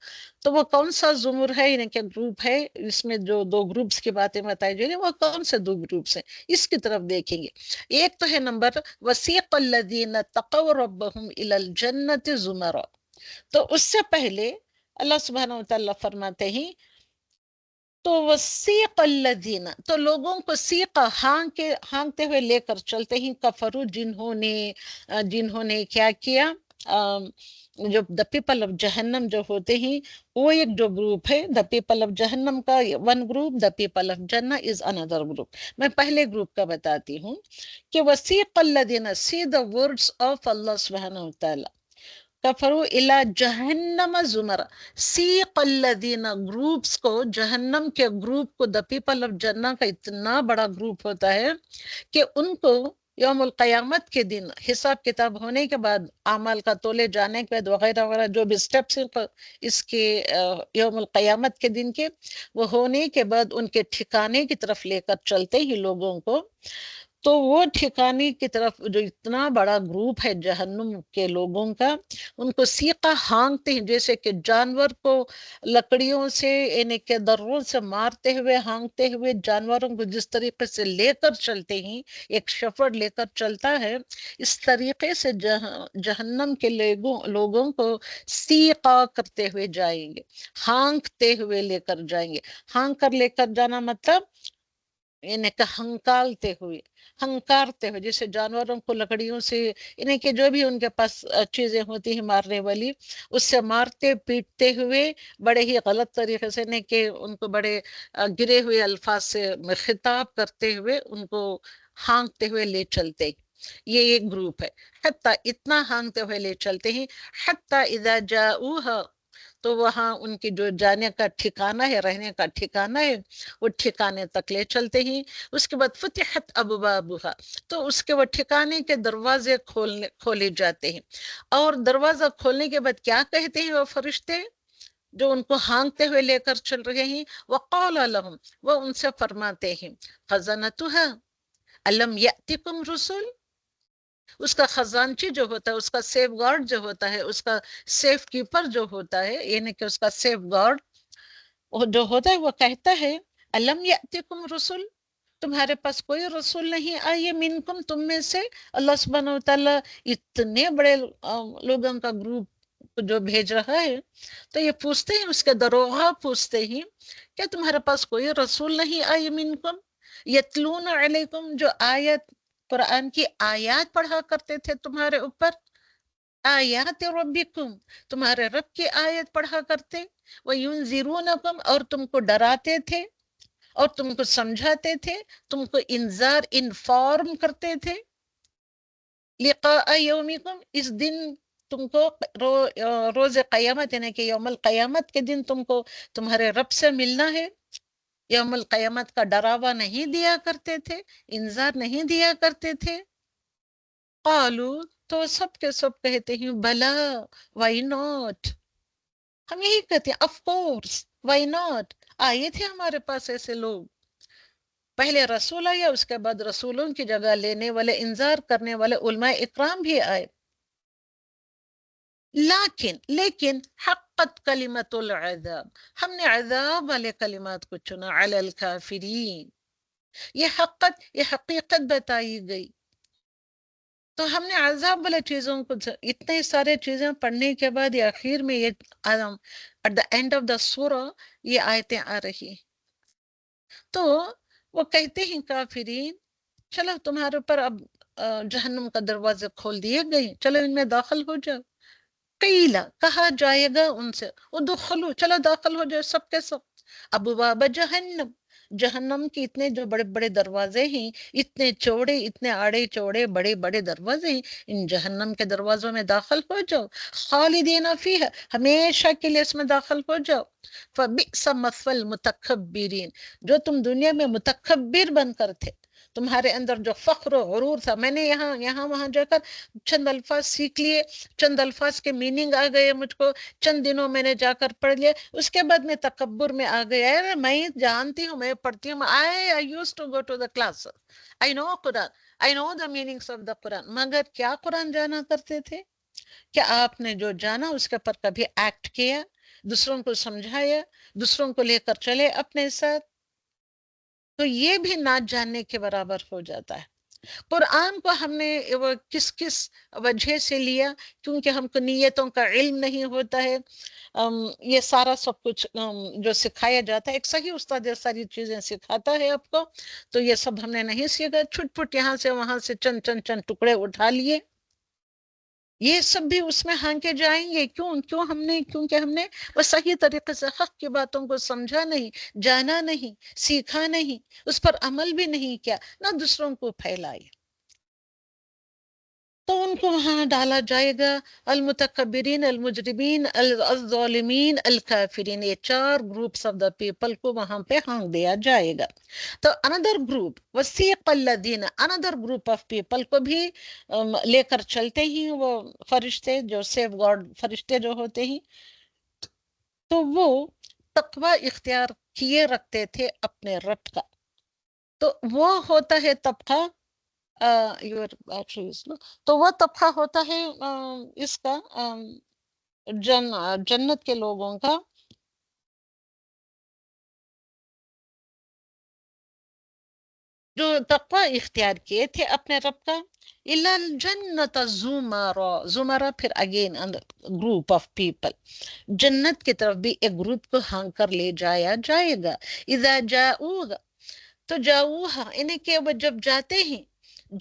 تو وہ کون سا زمر ہے، یعنی کہ گروپ ہے، اس میں جو 2 گروپس کی باتیں بتائی جا رہی ہیں وہ کون سے 2 گروپس ہیں، اس کی طرف دیکھیں گے۔ ایک تو ہے نمبر وسیق الذین تقوا ربهم الی الجنۃ زمرا، تو اس سے پہلے اللہ سبحانہ وتعالیٰ فرماتے ہیں تو وسیق الذین، تو لوگوں کو سیقہ ہانکتے ہوئے لے کر چلتے ہیں، کفرو، جنہوں نے کیا کیا، جو دا پیپل آف جہنم جو ہوتے ہیں، وہ ایک جو گروپ ہے، دا پیپل آف جہنم کا 1 گروپ، دا پیپل آف جنہ از اندر گروپ۔ میں پہلے گروپ کا بتاتی ہوں کہ وسیق الذین، سی دا ورڈز آف اللہ سبحانہ وتعالی، کفروا الی جہنم زمر، سیق الذین، گروپس کو، جہنم کے گروپ کو، دا پیپل آف جنہ کا اتنا بڑا گروپ ہوتا ہے کہ ان کو یوم القیامت کے دن حساب کتاب ہونے کے بعد، اعمال کا تولے جانے کے بعد وغیرہ وغیرہ جو بھی سٹیپس اس کے یوم القیامت کے دن کے، وہ ہونے کے بعد ان کے ٹھکانے کی طرف لے کر چلتے ہی لوگوں کو، تو وہ ٹھکانے کی طرف جو اتنا بڑا گروپ ہے جہنم کے لوگوں کا، ان کو سیقہ ہانکتے ہیں، جیسے کہ جانور کو لکڑیوں سے یعنی کہ دروں سے مارتے ہوئے ہانکتے ہوئے جانوروں کو جس طریقے سے لے کر چلتے ہیں، ایک شفڑ لے کر چلتا ہے، اس طریقے سے جہنم کے لوگوں کو سیقہ کرتے ہوئے جائیں گے، ہانکتے ہوئے لے کر جائیں گے۔ ہانک کر لے کر جانا مطلب یعنی کہ ہنکارتے ہوئے، جیسے جانوروں کو لکڑیوں سے یعنی کہ جو بھی ان کے پاس چیزیں ہوتی ہیں مارنے والی، اس سے مارتے پیٹتے ہوئے بڑے ہی غلط طریقے سے، یعنی کہ ان کو بڑے گرے ہوئے الفاظ سے خطاب کرتے ہوئے ان کو ہانکتے ہوئے لے چلتے۔ یہ ایک گروپ ہے، حتیٰ اتنا ہانکتے ہوئے لے چلتے ہیں، حتیٰ اذا جاؤہا، تو وہاں ان کی جو جانے کا ٹھکانہ ہے، رہنے کا ٹھکانہ ہے، وہ ٹھکانے تک لے چلتے ہیں۔ اس کے بعد فتحت ابوابها، تو اس کے وہ ٹھکانے کے دروازے کھولے جاتے ہیں، اور دروازہ کھولنے کے بعد کیا کہتے ہیں وہ فرشتے جو ان کو ہانکتے ہوئے لے کر چل رہے ہیں؟ وقال لهم، وہ ان سے فرماتے ہیں، خزنتها الم یأتکم رسل، اس کا خزانچی جو ہوتا ہے، اس کا سیف گارڈ جو ہوتا ہے، اس کا سیف کیپر جو ہوتا ہے، یعنی کہ اس کا سیف گارڈ جو ہوتا ہے، وہ کہتا ہے الم یأتکم رسل، تمہارے پاس کوئی رسول نہیں آئے، منکم، تم میں سے۔ اللہ سبحانہ وتعالیٰ اتنے بڑے لوگوں کا گروپ جو بھیج رہا ہے، تو یہ پوچھتے ہیں، اس کے دروغہ پوچھتے ہیں، کیا تمہارے پاس کوئی رسول نہیں آئے منکم یتلون علیکم، جو آیت قرآن کی آیات پڑھا کرتے تھے تمہارے اوپر، آیات ربکم، تمہارے رب کی آیت پڑھا کرتے، وَيُنذِرُونَكُمْ، اور تم کو ڈراتے تھے اور تم کو سمجھاتے تھے، تم کو انذار انفارم کرتے تھے، لقاء یومکم، اس دن تم کو روز قیامت یعنی کہ یوم القیامت کے دن تم کو تمہارے رب سے ملنا ہے، یوم القیامت کا ڈراوا نہیں دیا کرتے تھے، انذار نہیں دیا کرتے تھے۔ قالو، تو سب کے سب کہتے ہیں بلا، وائی ناٹ، ہم یہی کہتے ہیں آف کورس، وائی ناٹ، آئے تھے ہمارے پاس ایسے لوگ، پہلے رسول آیا، اس کے بعد رسولوں کی جگہ لینے والے، انذار کرنے والے علماء اکرام بھی آئے، لیکن حقت کلمت العذاب، ہم نے عذاب والے کلمات کو چنا، علی الکافرین، یہ حقیقت بتائی گئی، تو ہم نے عذاب والے چیزوں کو، اتنے سارے چیزیں پڑھنے کے بعد یہ آخر میں یہ at the end of the surah یہ آیتیں آ رہی، تو وہ کہتے ہیں کافرین، چلو تمہارے اوپر اب جہنم کا دروازے کھول دیے گئے، چلو ان میں داخل ہو جاؤ، قیلا، کہا جائے گا ان سے، ادخلوا، چلو داخل ہو جائے سب کے سب، ابواب جہنم، جہنم کے اتنے جو بڑے بڑے دروازے ہیں، اتنے چوڑے، اتنے آڑے چوڑے بڑے بڑے دروازے ہیں، ان جہنم کے دروازوں میں داخل ہو جاؤ، خالدین فیہا، ہمیشہ کے لیے اس میں داخل ہو جاؤ، فبئس مثوى المتکبرین، جو تم دنیا میں متکبر بن کر تھے، تمہارے اندر جو فخر و غرور تھا، میں نے یہاں وہاں جا کر چند الفاظ سیکھ لیے، چند الفاظ کے میننگ آ گئے مجھ کو، چند دنوں میں نے جا کر پڑھ لیا، اس کے بعد میں تکبر میں آ گیا، میں جانتی ہوں، میں پڑھتی ہوں، I used to go to the classes, I know Quran, I know the meanings of the Quran، مگر کیا قرآن جانا کرتے تھے؟ کیا آپ نے جو جانا اس کے پر کبھی ایکٹ کیا، دوسروں کو سمجھایا، دوسروں کو لے کر چلے اپنے ساتھ؟ تو یہ بھی نہ جاننے کے برابر ہو جاتا ہے۔ قرآن کو ہم نے وہ کس وجہ سے لیا؟ کیونکہ ہم کو نیتوں کا علم نہیں ہوتا ہے، یہ سارا سب کچھ جو سکھایا جاتا ہے، ایک صحیح استاد یہ ساری چیزیں سکھاتا ہے آپ کو، تو یہ سب ہم نے نہیں سیکھا، چھٹ پٹ یہاں سے وہاں سے چند ٹکڑے اٹھا لیے، یہ سب بھی اس میں ہانکے جائیں گے، کیونکہ ہم نے وہ صحیح طریقے سے حق کی باتوں کو سمجھا نہیں، جانا نہیں، سیکھا نہیں، اس پر عمل بھی نہیں کیا، نہ دوسروں کو پھیلائے، تو ان کو وہاں ڈالا جائے گا، المتکبرین، المجرمین، الظالمین، الکافرین، یہ چار گروپس آف دا پیپل کو وہاں پہ ہانک دیا جائے گا۔ تو اندر گروپ وسیق الذین، اندر گروپ آف پیپل کو بھی لے کر چلتے ہیں وہ فرشتے، جو سیف گارڈ فرشتے جو ہوتے ہیں، تو وہ تقوی اختیار کیے رکھتے تھے اپنے رب کا، تو وہ ہوتا ہے طبقہ your battery is low. تو وہ طبقہ ہوتا ہے اس کا جنت کے لوگوں کا جو تقوی اختیار کیے تھے اپنے رب کا. الا الجنت زمرا، زمرا پھر اگین گروپ آف پیپل، جنت کی طرف بھی ایک گروپ کو ہانک کر لے جایا جائے گا. اذا جاؤگا تو جاؤہا، انہیں کہ وہ جب جاتے ہیں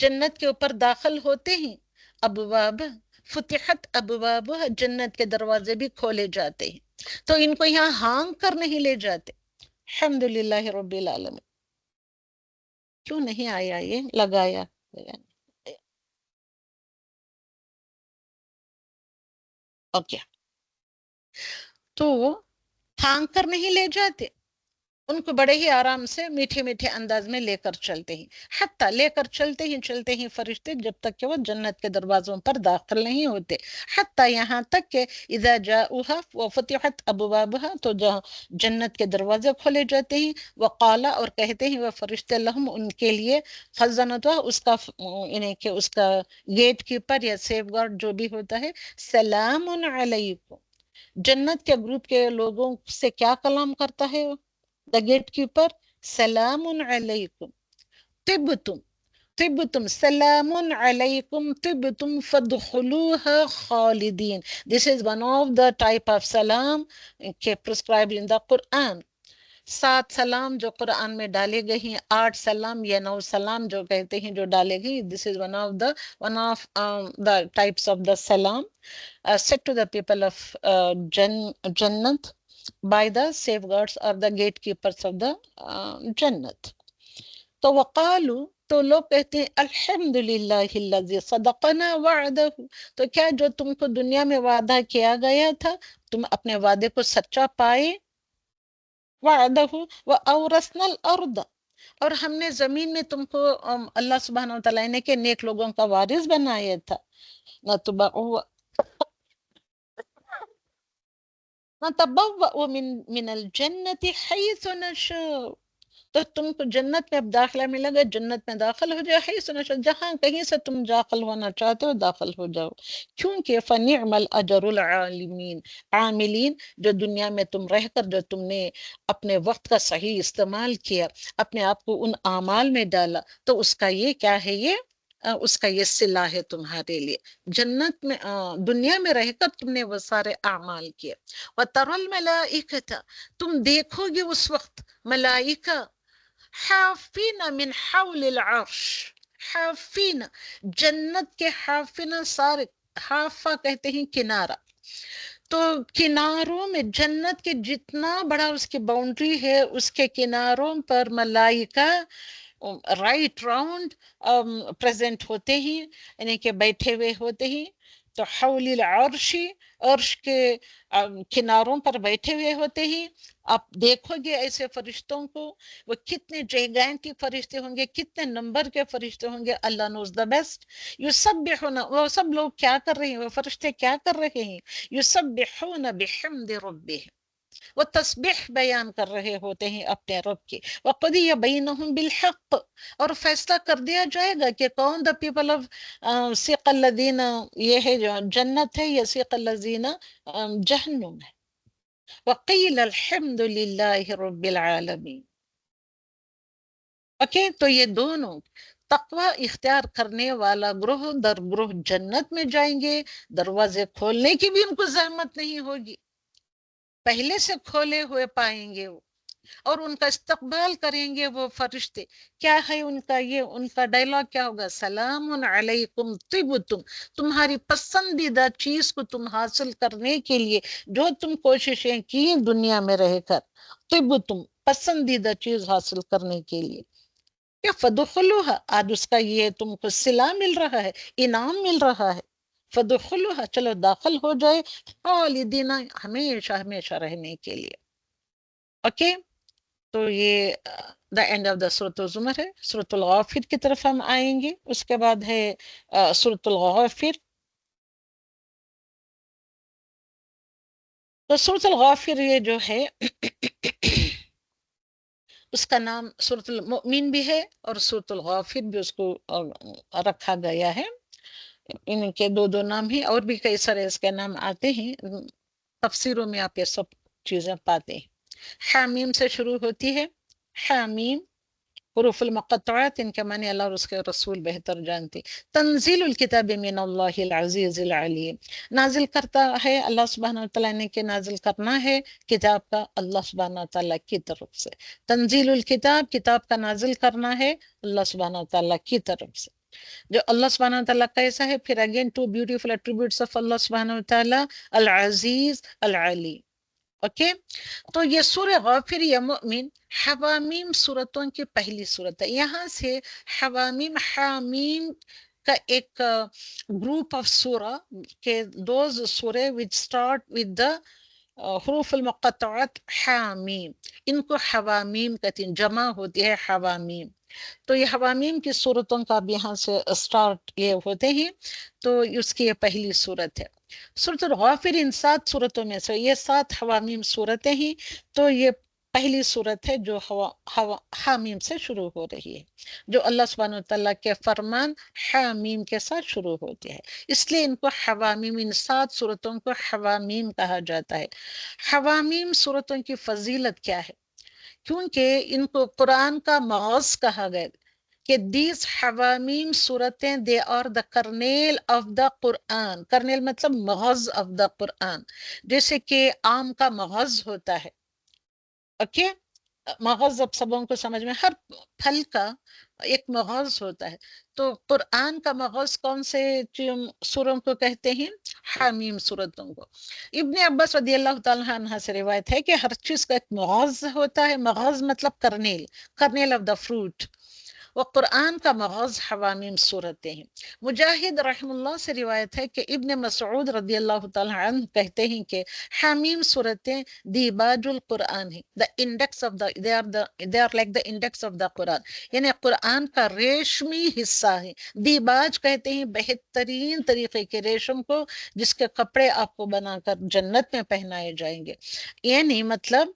جنت کے اوپر داخل ہوتے ہیں، ابواب فتحت ابواب، جنت کے دروازے بھی کھولے جاتے ہیں. تو ان کو یہاں ہانک کر نہیں لے جاتے. الحمدللہ رب العالمین. کیوں نہیں آیا یہ لگایا؟ اوکے. تو ہانک کر نہیں لے جاتے، ان کو بڑے ہی آرام سے میٹھے میٹھے انداز میں لے کر چلتے ہیں. حتیٰ لے کر چلتے ہیں فرشتے جب تک کہ وہ جنت کے دروازوں پر داخل نہیں ہوتے. حتیٰ یہاں تک کہ اذا جاؤها وفتحت ابوابها، تو جہاں جنت کے دروازے کھولے جاتے ہیں، وقال، اور کہتے ہیں وہ فرشتے، لہم، ان کے لیے، خزنتها، اس کا انہیں کہ اس کا گیٹ کیپر یا سیف گارڈ جو بھی ہوتا ہے، سلام علیکم. جنت کے گروپ کے لوگوں سے کیا کلام کرتا ہے دا گیٹ کیپر؟ سلام علیکم طبتم، طبتم سلام علیکم طبتم فادخلوها خالدین. This is one of the type of salam prescribed in the Quran. 7 سلام جو قرآن میں ڈالے گئے ہیں، 8 سلام یا 9 سلام جو کہتے ہیں جو ڈالے گئے. This is one of the types of the salam said to the people of Jannat by the safeguards or the gatekeepers of the Jannat. تو وقالو، تو لوگ کہتے ہیں الحمدللہ الذی صدقنا وعدہ، تو کیا جو تم کو دنیا میں وعدہ کیا گیا تھا تم اپنے وعدے کو سچا پائے. وعدہ واورثنا الارض، اور ہم نے زمین میں تم کو اللہ سبحانہ وتعالی نے کہ نیک لوگوں کا وارث بنایا تھا. نتبوأ من الجنت حیث نشاء، تو تم کو جنت میں اب داخلہ ملے گا، جنت میں داخل ہو جاؤ، حیث نشاء، جہاں کہیں سے تم داخل ہونا چاہتے ہو داخل ہو جاؤ. کیونکہ فنعم الاجر العالمین، عاملین، جو دنیا میں تم رہ کر جو تم نے اپنے وقت کا صحیح استعمال کیا، اپنے آپ کو ان اعمال میں ڈالا، تو اس کا یہ کیا ہے، یہ اس کا یہ صلہ ہے تمہارے لیے. جنت میں دنیا میں رہ کر تم نے وہ سارے اعمال کیے. وَتَرَى الْمَلَائِكَةَ، تم دیکھو گے اس وقت ملائکہ، حافین من حول العرش، حافین، جنت کے حافین سارے، حافہ کہتے ہیں کنارہ. تو کناروں میں جنت کے جتنا بڑا اس کی باؤنڈری ہے، اس کے کناروں پر ملائکہ رائٹ راؤنڈ پریزنٹ ہوتے ہیں، یعنی کہ بیٹھے ہوئے ہوتے ہیں. تو حول العرش، عرش کے کناروں پر بیٹھے ہوئے ہوتے ہیں. آپ دیکھو گے ایسے فرشتوں کو، وہ کتنے جیگانٹک فرشتے ہوں گے، کتنے نمبر کے فرشتے ہوں گے، اللہ نوز دا بیسٹ. یسبحون، وہ سب لوگ کیا کر رہے ہیں، وہ فرشتے کیا کر رہے ہیں، یسبحون بحمد ربهم، وہ تسبیح بیان کر رہے ہوتے ہیں اپنے رب کی. وَقُضِيَ بَيْنَهُمْ بِالْحَقِّ، اور فیصلہ کر دیا جائے گا کہ کون دا پیپل آف سیق الذین، یہ ہے جو جنت ہے، یا سیق الذین جہنم ہے. وَقِيلَ الْحَمْدُ لِلَّهِ رَبِّ الْعَالَمِينَ. اوکے، تو یہ دونوں تقوی اختیار کرنے والا گروہ در گروہ جنت میں جائیں گے. دروازے کھولنے کی بھی ان کو زحمت نہیں ہوگی، پہلے سے کھولے ہوئے پائیں گے وہ، اور ان کا استقبال کریں گے وہ فرشتے. کیا ہے ان کا، یہ ان کا ڈائلاگ کیا ہوگا، سلام علیکم طبتم، تمہاری پسندیدہ چیز کو تم حاصل کرنے کے لیے جو تم کوششیں کی دنیا میں رہ کر، طبتم، پسندیدہ چیز حاصل کرنے کے لیے، کہ فدخلوها، آج اس کا یہ تم کو صلہ مل رہا ہے، انعام مل رہا ہے. فدخلوها، چلو داخل ہو جائے، خالدین، ہمیشہ ہمیشہ رہنے کے لیے. اوکے. تو یہ دا اینڈ آف دا سورۃ الزمر ہے. سورۃ الغافر کی طرف ہم آئیں گے، اس کے بعد ہے سورۃ الغافر. تو سورۃ الغافر یہ جو ہے اس کا نام سورۃ المؤمن بھی ہے اور سورۃ الغافر بھی اس کو رکھا گیا ہے. ان کے دو دو نام ہیں، اور بھی کئی سارے اس کے نام آتے ہیں، تفسیروں میں آپ یہ سب چیزیں پاتے ہیں. حامیم سے شروع ہوتی ہے. حامیم حروف المقطعات، ان کے معنی اللہ اور اس کے رسول بہتر جانتے. تنزیل الکتاب من اللہ العزیز العلیم، نازل کرتا ہے اللہ سبحانہ وتعالیٰ نے، کہ نازل کرنا ہے کتاب کا اللہ سبحانہ وتعالیٰ کی طرف سے. تنزیل الکتاب، کتاب کا نازل کرنا ہے اللہ سبحانہ وتعالیٰ کی طرف سے. جو اللہ سبحانہ وتعالیٰ کیسا ہے، پھر again two beautiful attributes of اللہ سبحانہ وتعالیٰ، العزیز العلیم. اوکے، تو یہ سورہ غافر یا مؤمن حوامیم صورتوں کی پہلی صورت ہے. یہاں سے حوامیم، حامیم کا ایک گروپ آف سورہ کہ دوز سورہ which start with the حروف المقطعات حامیم، ان کو حوامیم کہتے ہیں، جمع ہوتی ہے حوامیم. تو یہ حوامیم کی صورتوں کا اب یہاں سے سٹارٹ یہ ہوتے ہیں، تو اس کی یہ پہلی صورت ہے. سورۃ الغافر ان 7 صورتوں میں سے یہ 7 حوامیم صورتیں ہیں، تو یہ پہلی صورت ہے جو حامیم سے شروع ہو رہی ہے، جو اللہ سبحانہ وتعالیٰ کے فرمان حامیم کے ساتھ شروع ہوتے ہیں، اس لیے ان کو حوامیم، ان 7 صورتوں کو حوامیم کہا جاتا ہے. حوامیم صورتوں کی فضیلت کیا ہے؟ کیونکہ ان کو قرآن کا مغز کہا گیا، کہ دیز حوامیم صورتیں they are the Karnail of the قرآن. کرنیل مطلب مغز آف دا قرآن، جیسے کہ آم کا مغز ہوتا ہے. اوکے، مغز اب سبوں کو سمجھ میں، ہر پھل کا ایک مغز ہوتا ہے. تو قرآن کا مغز کون سے سوروں کو کہتے ہیں؟ حامیم صورتوں کو. ابن عباس رضی اللہ تعالیٰ عنہ سے روایت ہے کہ ہر چیز کا ایک مغز ہوتا ہے. مغز مطلب Karnail, Karnail of the fruit. وہ قرآن کا مغز حوامیم صورتیں ہیں. مجاہد رحم اللہ سے روایت ہے کہ ابن مسعود رضی اللہ تعالیٰ عنہ کہتے ہیں کہ حامیم صورتیں دیباج القرآن ہیں. the index of the they are like the index of the قرآن، یعنی قرآن کا ریشمی حصہ ہے. دیباج کہتے ہیں بہترین طریقے کے ریشم کو، جس کے کپڑے آپ کو بنا کر جنت میں پہنائے جائیں گے. یعنی مطلب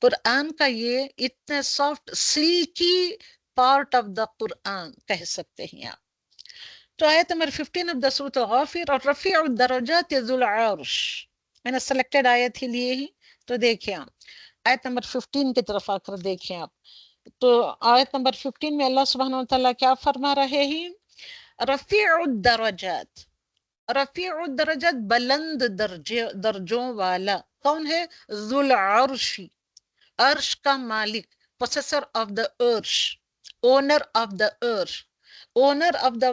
قرآن کا یہ اتنا soft silky part of the Quran کہہ سکتے ہیں آپ. تو آیت نمبر 15 آف دا سورۃ الغافر، اور رفیع الدرجات ذو العرش، میں نے سلیکٹڈ آیت ہی لیے ہی، تو دیکھیں آپ آیت نمبر 15 کی طرف آ کر دیکھیں آپ. تو آیت نمبر 15 میں اللہ سبحانہ وتعالیٰ کیا فرما رہے ہیں؟ رفیع الدرجات، رفیع الدرجات بلند درجوں والا. کون ہے؟ ذو العرش، عرش کا مالک، possessor of the عرش، owner of the عرش، owner of the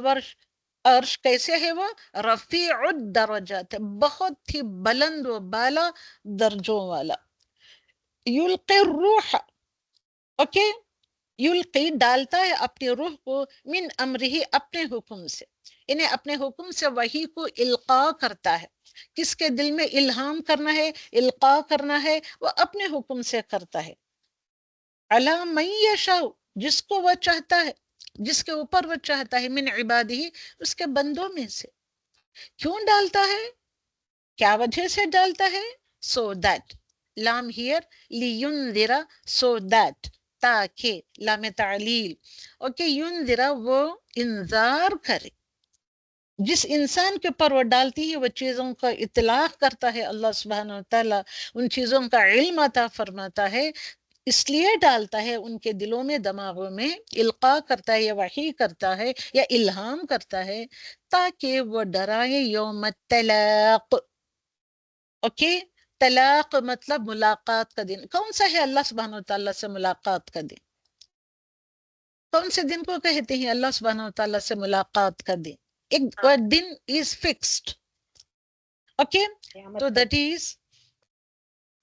عرش. کیسے ہے وہ؟ رفیع الدرجات، بہت ہی بلند و بالا درجوں والا. یلقی الروح، اوکے، یلقی ڈالتا ہے اپنی روح کو، من امرہ اپنے حکم سے، انہیں اپنے حکم سے وحی کو القاء کرتا ہے. کس کے دل میں الہام کرنا ہے، القاء کرنا ہے، وہ اپنے حکم سے کرتا ہے. علی من یشاء، جس کو وہ چاہتا ہے، جس کے اوپر وہ چاہتا ہے، من عبادہ، اس کے بندوں میں سے. کیوں ڈالتا ہے؟ کیا وجہ سے ڈالتا ہے؟ سو دیٹ، لام ہیئر لینذر، سو دیٹ، تاکہ، لام تعلیل، اوکے، ینذر، وہ انذار کرے. جس انسان کے اوپر وہ ڈالتی ہے وہ چیزوں کا اطلاق کرتا ہے، اللہ سبحانہ وتعالیٰ ان چیزوں کا علم عطا فرماتا ہے، اس لیے ڈالتا ہے ان کے دلوں میں، دماغوں میں، القاء کرتا ہے یا وحی کرتا ہے یا الہام کرتا ہے، تاکہ وہ ڈرائے یوم التلاق. اوکے، طلاق مطلب ملاقات کا دن. کون سا ہے اللہ سبحانہ وتعالیٰ سے ملاقات کا دن؟ کون سے دن کو کہتے ہیں اللہ سبحانہ وتعالیٰ سے ملاقات کا دن؟ ایک دن از فکسڈ. اوکے، تو دیٹ از،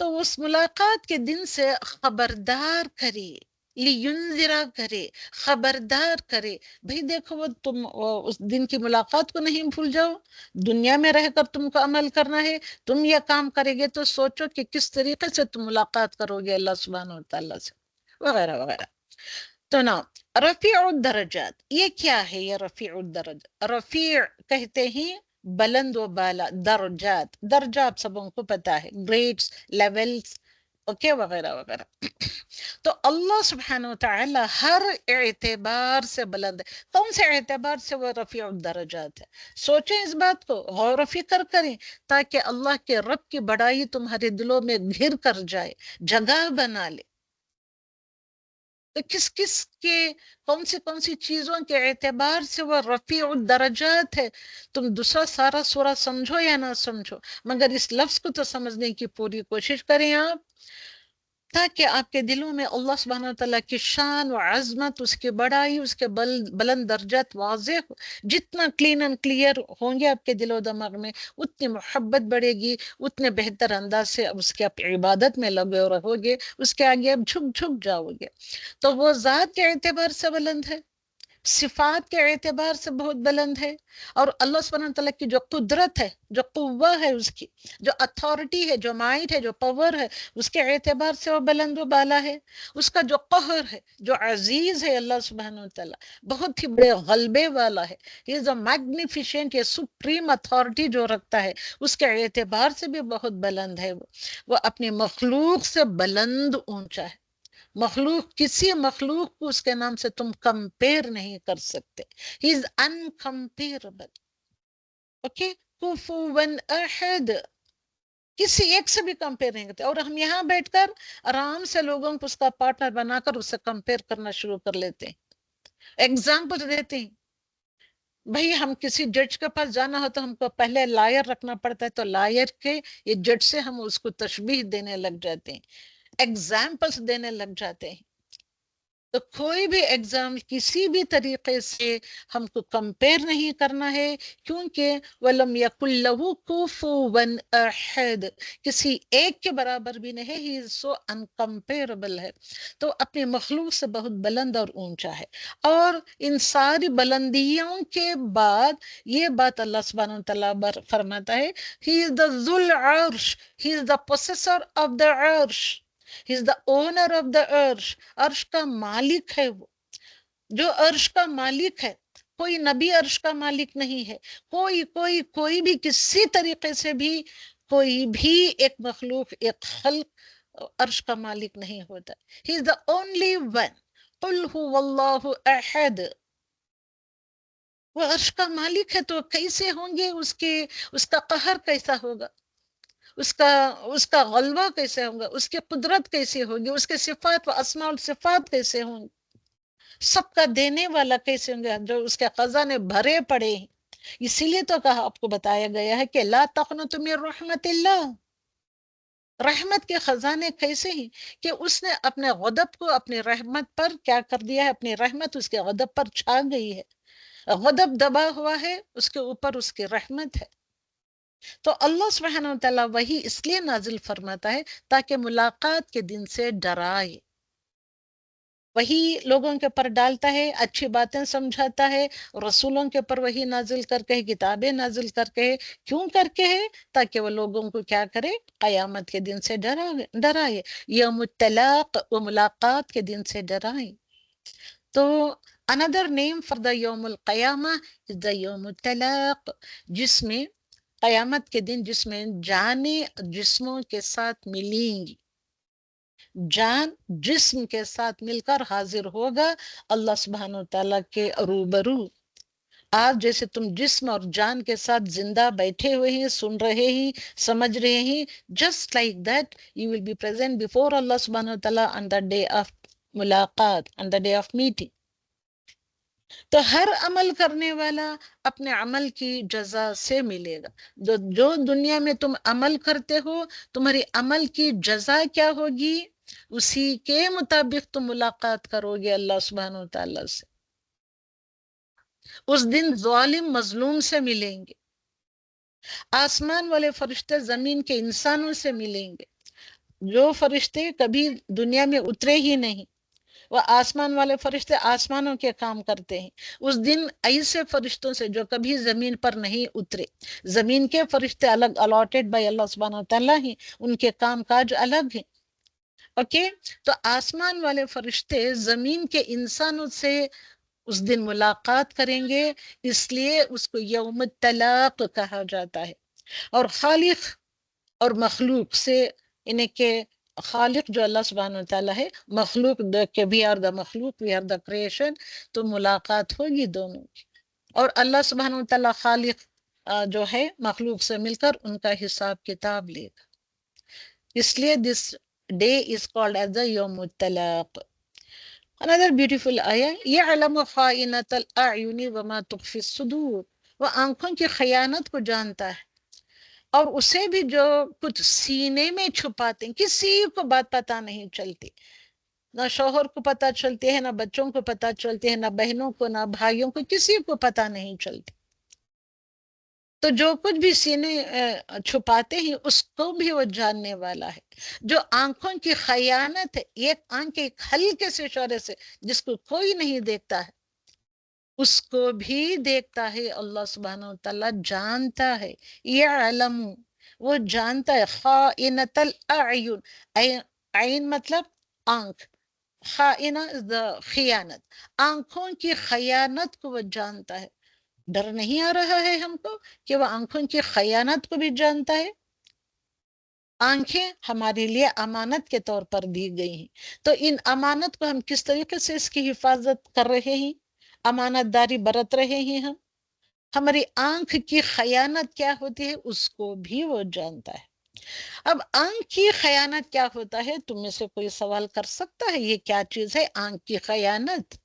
تو اس ملاقات کے دن سے خبردار کرے، لینذرا کرے، خبردار کرے. بھئی دیکھو، وہ تم اس دن کی ملاقات کو نہیں بھول جاؤ. دنیا میں رہ کر تم کو عمل کرنا ہے. تم یہ کام کرے گے تو سوچو کہ کس طریقے سے تم ملاقات کرو گے اللہ سبحانہ وتعالیٰ سے، وغیرہ وغیرہ. تو نا رفیع الدرجات، یہ کیا ہے؟ یہ رفیع الدرجات، رفیع کہتے ہیں بلند و بالا، درجات، درجہ آپ سبوں کو پتا ہے، گریڈز، لیولز، اوکے وغیرہ وغیرہ. تو اللہ سبحانہ وتعالی ہر اعتبار سے بلند ہے. کون سے اعتبار سے وہ رفیع الدرجات ہے؟ سوچیں اس بات کو، غور و فکر کریں، تاکہ اللہ کے رب کی بڑائی تمہارے دلوں میں گھر کر جائے، جگہ بنا لے. تو کس کس کے، کون سی چیزوں کے اعتبار سے وہ رفیع الدرجات ہے؟ تم دوسرا سارا سورہ سمجھو یا نہ سمجھو، مگر اس لفظ کو تو سمجھنے کی پوری کوشش کریں آپ، تاکہ آپ کے دلوں میں اللہ سبحانہ وتعالیٰ کی شان و عظمت، اس کی بڑائی، اس کے بلند درجات واضح ہو. جتنا کلین اینڈ کلیئر ہوں گے آپ کے دل و دماغ میں، اتنی محبت بڑھے گی، اتنے بہتر انداز سے اس کے آپ عبادت میں لگے رہو گے، اس کے آگے آپ جھک جھک جاؤ گے. تو وہ ذات کے اعتبار سے بلند ہے، صفات کے اعتبار سے بہت بلند ہے، اور اللہ سبحانہ وتعالیٰ کی جو قدرت ہے، جو قوہ ہے، اس کی جو اتھارٹی ہے، جو مائٹ ہے، جو پاور ہے، اس کے اعتبار سے وہ بلند و بالا ہے. اس کا جو قہر ہے، جو عزیز ہے اللہ سبحانہ وتعالیٰ، بہت ہی بڑے غلبے والا ہے. یہ جو میگنیفیشنٹ، یہ سپریم اتھارٹی جو رکھتا ہے، اس کے اعتبار سے بھی بہت بلند ہے. وہ اپنی مخلوق سے بلند اونچا ہے. مخلوق، کسی مخلوق کو اس کے نام سے تم کمپیر نہیں کر سکتے. ہی از انکمپیربل. اوکے، کفوا احد، کسی ایک سے بھی کمپیر نہیں کرتے. اور ہم یہاں بیٹھ کر آرام سے لوگوں کو اس کا پارٹنر بنا کر اس سے کمپیر کرنا شروع کر لیتے ہیں، ایگزامپل دیتے ہیں. بھئی ہم کسی جج کے پاس جانا ہو تو ہم کو پہلے لائر رکھنا پڑتا ہے، تو لائر کے یہ جج سے ہم اس کو تشبیہ دینے لگ جاتے ہیں، ایگزامپلس دینے لگ جاتے ہیں. تو کوئی بھی ایگزام کسی بھی طریقے سے ہم کو کمپیر نہیں کرنا ہے، کیونکہ وَلَمْ يَكُنْ لَهُ كُفُوًا أَحَدٌ، کسی ایک کے برابر بھی نہیں ہے. ہی از سو انکمپیربل ہے. تو اپنی مخلوق سے بہت بلند اور اونچا ہے. اور ان ساری بلندیوں کے بعد یہ بات اللہ سبحانہ وتعالیٰ فرماتا ہے، ہی از دا ذو العرش، ہی از دا پوسیسر آف دا عرش، ہی از دا اونر آف دا عرش. عرش کا مالک ہے وہ، جو عرش کا مالک ہے. کوئی نبی عرش کا مالک نہیں ہے. کوئی بھی کسی طریقے سے بھی، کوئی بھی ایک مخلوق، ایک خلق عرش کا مالک نہیں ہوتا. ہی از دا اونلی ون. قل هو اللہ احد. وہ عرش کا مالک ہے، تو کیسے ہوں گے اس کا قہر کیسا ہوگا، اس کا غلبہ کیسے ہوگا، اس کی قدرت کیسے ہوگی، اس کے صفات و اسماء الصفات کیسے ہوں گے، سب کا دینے والا کیسے ہوں گے، جو اس کے خزانے بھرے پڑے ہیں. اسی لیے تو کہا، آپ کو بتایا گیا ہے کہ لا تقنطوا من رحمت اللہ. رحمت کے خزانے کیسے ہیں کہ اس نے اپنے غضب کو اپنی رحمت پر کیا کر دیا ہے، اپنی رحمت اس کے غضب پر چھا گئی ہے. غضب دبا ہوا ہے، اس کے اوپر اس کی رحمت ہے. تو اللہ سبحانہ وتعالیٰ وہی اس لیے نازل فرماتا ہے تاکہ ملاقات کے دن سے ڈرائے. وہی لوگوں کے پر ڈالتا ہے، اچھی باتیں سمجھاتا ہے، رسولوں کے پر وہی نازل کر کے، کتابیں نازل کر کے. کیوں کر کے ہے؟ تاکہ وہ لوگوں کو کیا کرے، قیامت کے دن سے ڈرائے، یوم الطلاق و ملاقات کے دن سے ڈرائے. تو another name for the یوم القیامہ is the یوم الطلاق، جس میں قیامت کے دن، جس میں جانیں جسموں کے ساتھ ملیں گی. جان جسم کے ساتھ مل کر حاضر ہوگا اللہ سبحانہ وتعالیٰ کے روبرو. آج جیسے تم جسم اور جان کے ساتھ زندہ بیٹھے ہوئے ہیں، سن رہے ہیں، سمجھ رہے ہیں، just like that you will be present before Allah سبحانہ وتعالیٰ on the day of ملاقات، on the day of meeting. تو ہر عمل کرنے والا اپنے عمل کی جزا سے ملے گا. جو دنیا میں تم عمل کرتے ہو، تمہاری عمل کی جزا کیا ہوگی، اسی کے مطابق تم ملاقات کرو گے اللہ سبحانہ وتعالیٰ سے. اس دن ظالم مظلوم سے ملیں گے، آسمان والے فرشتے زمین کے انسانوں سے ملیں گے. جو فرشتے کبھی دنیا میں اترے ہی نہیں، وہ آسمان والے فرشتے آسمانوں کے کام کرتے ہیں. اس دن ایسے فرشتوں سے جو کبھی زمین پر نہیں اترے. زمین کے فرشتے الگ الاٹڈ بائی اللہ سبحانہ وتعالیٰ ہیں، ان کے کام کاج الگ ہیں. اوکے، تو آسمان والے فرشتے زمین کے انسانوں سے اس دن ملاقات کریں گے، اس لیے اس کو یوم الطلاق کہا جاتا ہے. اور خالق اور مخلوق سے، انہیں کہ خالق جو اللہ سبحانہ و تعالیٰ ہے، مخلوق کہ وی آر دا مخلوق، وی آر دا کریشن، تو ملاقات ہوگی دونوں کی، اور اللہ سبحانہ و تعالیٰ خالق جو ہے مخلوق سے مل کر ان کا حساب کتاب لے گا. اس لیے this day is called as the یوم الطلاق. Another beautiful ayah، يَعْلَمُ خَائِنَةَ الْأَعْيُنِ وَمَا تُخْفِي الصُّدُورُ، وہ آنکھوں کی خیانت کو جانتا ہے، اور اسے بھی جو کچھ سینے میں چھپاتے ہیں. کسی کو بات پتہ نہیں چلتی، نہ شوہر کو پتہ چلتی ہے، نہ بچوں کو پتہ چلتی ہے، نہ بہنوں کو، نہ بھائیوں کو، کسی کو پتہ نہیں چلتی. تو جو کچھ بھی سینے چھپاتے ہیں اس کو بھی وہ جاننے والا ہے. جو آنکھوں کی خیانت ہے، ایک آنکھ کے ایک ہلکے سے اشارے سے جس کو کوئی نہیں دیکھتا ہے، اس کو بھی دیکھتا ہے اللہ سبحانہ و تعالیٰ، جانتا ہے. یعلم، وہ جانتا ہے. خائنۃ الاعین، عین مطلب آنکھ، خائنہ خیانت، آنکھوں کی خیانت کو وہ جانتا ہے. ڈر نہیں آ رہا ہے ہم کو کہ وہ آنکھوں کی خیانت کو بھی جانتا ہے؟ آنکھیں ہمارے لیے امانت کے طور پر دی گئی ہیں، تو ان امانت کو ہم کس طریقے سے اس کی حفاظت کر رہے ہیں، امانت داری برت رہے ہیں ہم. ہماری آنکھ کی خیانت کیا ہوتی ہے اس کو بھی وہ جانتا ہے. اب آنکھ کی خیانت کیا ہوتا ہے؟ تم میں سے کوئی سوال کر سکتا ہے یہ کیا چیز ہے آنکھ کی خیانت؟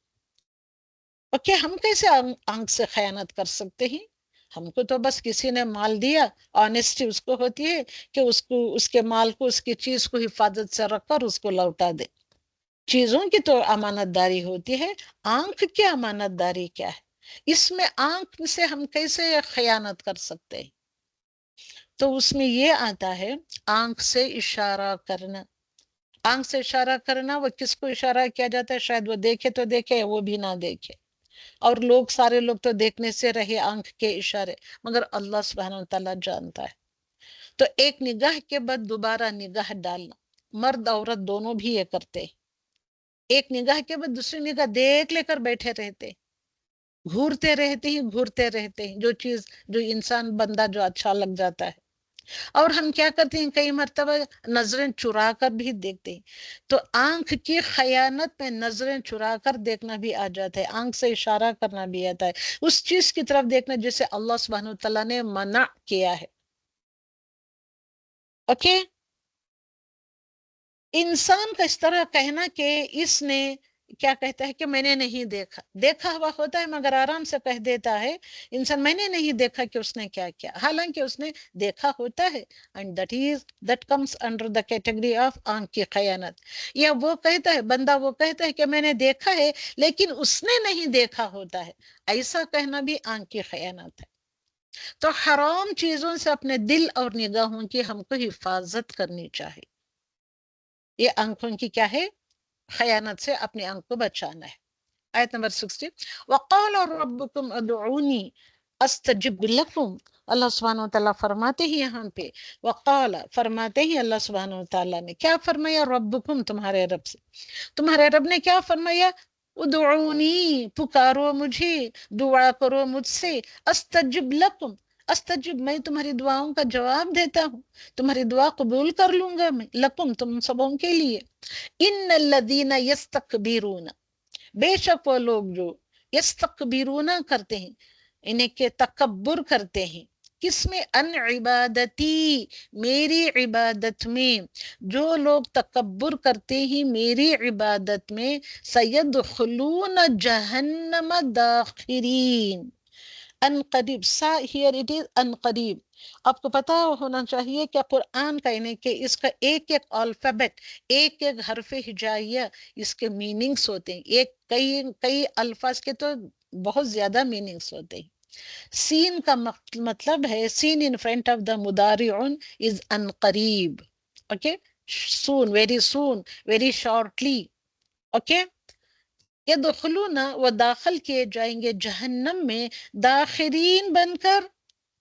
اوکے، ہم کیسے آنکھ سے خیانت کر سکتے ہیں؟ ہم کو تو بس کسی نے مال دیا، آنیسٹی اس کو ہوتی ہے کہ اس کو، اس کے مال کو، اس کی چیز کو حفاظت سے رکھ کر اس کو لوٹا دے. چیزوں کی تو امانت داری ہوتی ہے، آنکھ کی امانت داری کیا ہے؟ اس میں آنکھ سے ہم کیسے خیانت کر سکتے ہیں؟ تو اس میں یہ آتا ہے آنکھ سے اشارہ کرنا. آنکھ سے اشارہ کرنا، وہ کس کو اشارہ کیا جاتا ہے؟ شاید وہ دیکھے تو دیکھے، وہ بھی نہ دیکھے، اور سارے لوگ تو دیکھنے سے رہے آنکھ کے اشارے، مگر اللہ سبحانہ وتعالیٰ جانتا ہے. تو ایک نگاہ کے بعد دوبارہ نگاہ ڈالنا، مرد عورت دونوں بھی یہ کرتے ہیں. ایک نگاہ کے بعد دوسری نگاہ دیکھ لے کر بیٹھے رہتے، گھورتے رہتے ہیں، گھورتے رہتے ہیں، جو چیز، جو انسان بندہ جو اچھا لگ جاتا ہے. اور ہم کیا کرتے ہیں، کئی مرتبہ نظریں چرا کر بھی دیکھتے ہیں. تو آنکھ کی خیانت میں نظریں چرا کر دیکھنا بھی آ جاتا ہے، آنکھ سے اشارہ کرنا بھی آتا ہے، اس چیز کی طرف دیکھنا جسے اللہ سبحانہ وتعالیٰ نے منع کیا ہے. اوکے، انسان کا اس طرح کہنا کہ اس نے کیا کہتا ہے کہ میں نے نہیں دیکھا، دیکھا ہوا ہوتا ہے مگر آرام سے کہہ دیتا ہے انسان میں نے نہیں دیکھا کہ اس نے کیا کیا، حالانکہ اس نے دیکھا ہوتا ہے. and that comes under the category of آنکھ کی خیانت. یا وہ کہتا ہے، بندہ وہ کہتا ہے کہ میں نے دیکھا ہے لیکن اس نے نہیں دیکھا ہوتا ہے، ایسا کہنا بھی آنکھ کی خیانت ہے. تو حرام چیزوں سے اپنے دل اور نگاہوں کی ہم کو حفاظت کرنی چاہیے. یہ آنکھوں کی کیا ہے؟ خیانت سے اپنی آنکھ کو بچانا ہے. آیت نمبر 60، وَقَالَ رَبُّكُمْ ادْعُونِي أَسْتَجِبْ لَكُمْ. اللہ سبحانہ وتعالیٰ فرماتے ہیں یہاں پہ، وقال، فرماتے ہیں اللہ سبحانہ وتعالیٰ نے کیا فرمایا؟ ربکم، تمہارے رب سے. تمہارے رب نے کیا فرمایا؟ ادعونی، پکارو مجھے، دعا کرو مجھ سے، استجب لکم، استجب، میں تمہاری دعاؤں کا جواب دیتا ہوں، تمہاری دعا قبول کر لوں گا میں، لکم، تم سبوں کے لیے. ان الذین یستکبرون، بے شک وہ لوگ جو یستکبرون کرتے ہیں، انہیں کہ تکبر کرتے ہیں، کس میں؟ ان عبادتی، میری عبادت میں. جو لوگ تکبر کرتے ہیں میری عبادت میں، سیدخلون جہنم داخرین. ان قریب، ہیئر اٹ از ان قریب. آپ کو پتا ہونا چاہیے کہ قرآن کا یعنی کہ اس کا ایک ایک الفابet، ایک ایک حرف ہجائیہ، اس کے میننگز ہوتے ہیں. کئی الفاظ کے تو بہت زیادہ میننگز ہوتے ہیں. سین کا مطلب ہے، سین ان فرنٹ آف دا مضارع از ان قریب. اوکے، سون، ویری شارٹلی. اوکے، یدخلون، وہ داخل کیے جائیں گے جہنم میں، داخرین بن کر،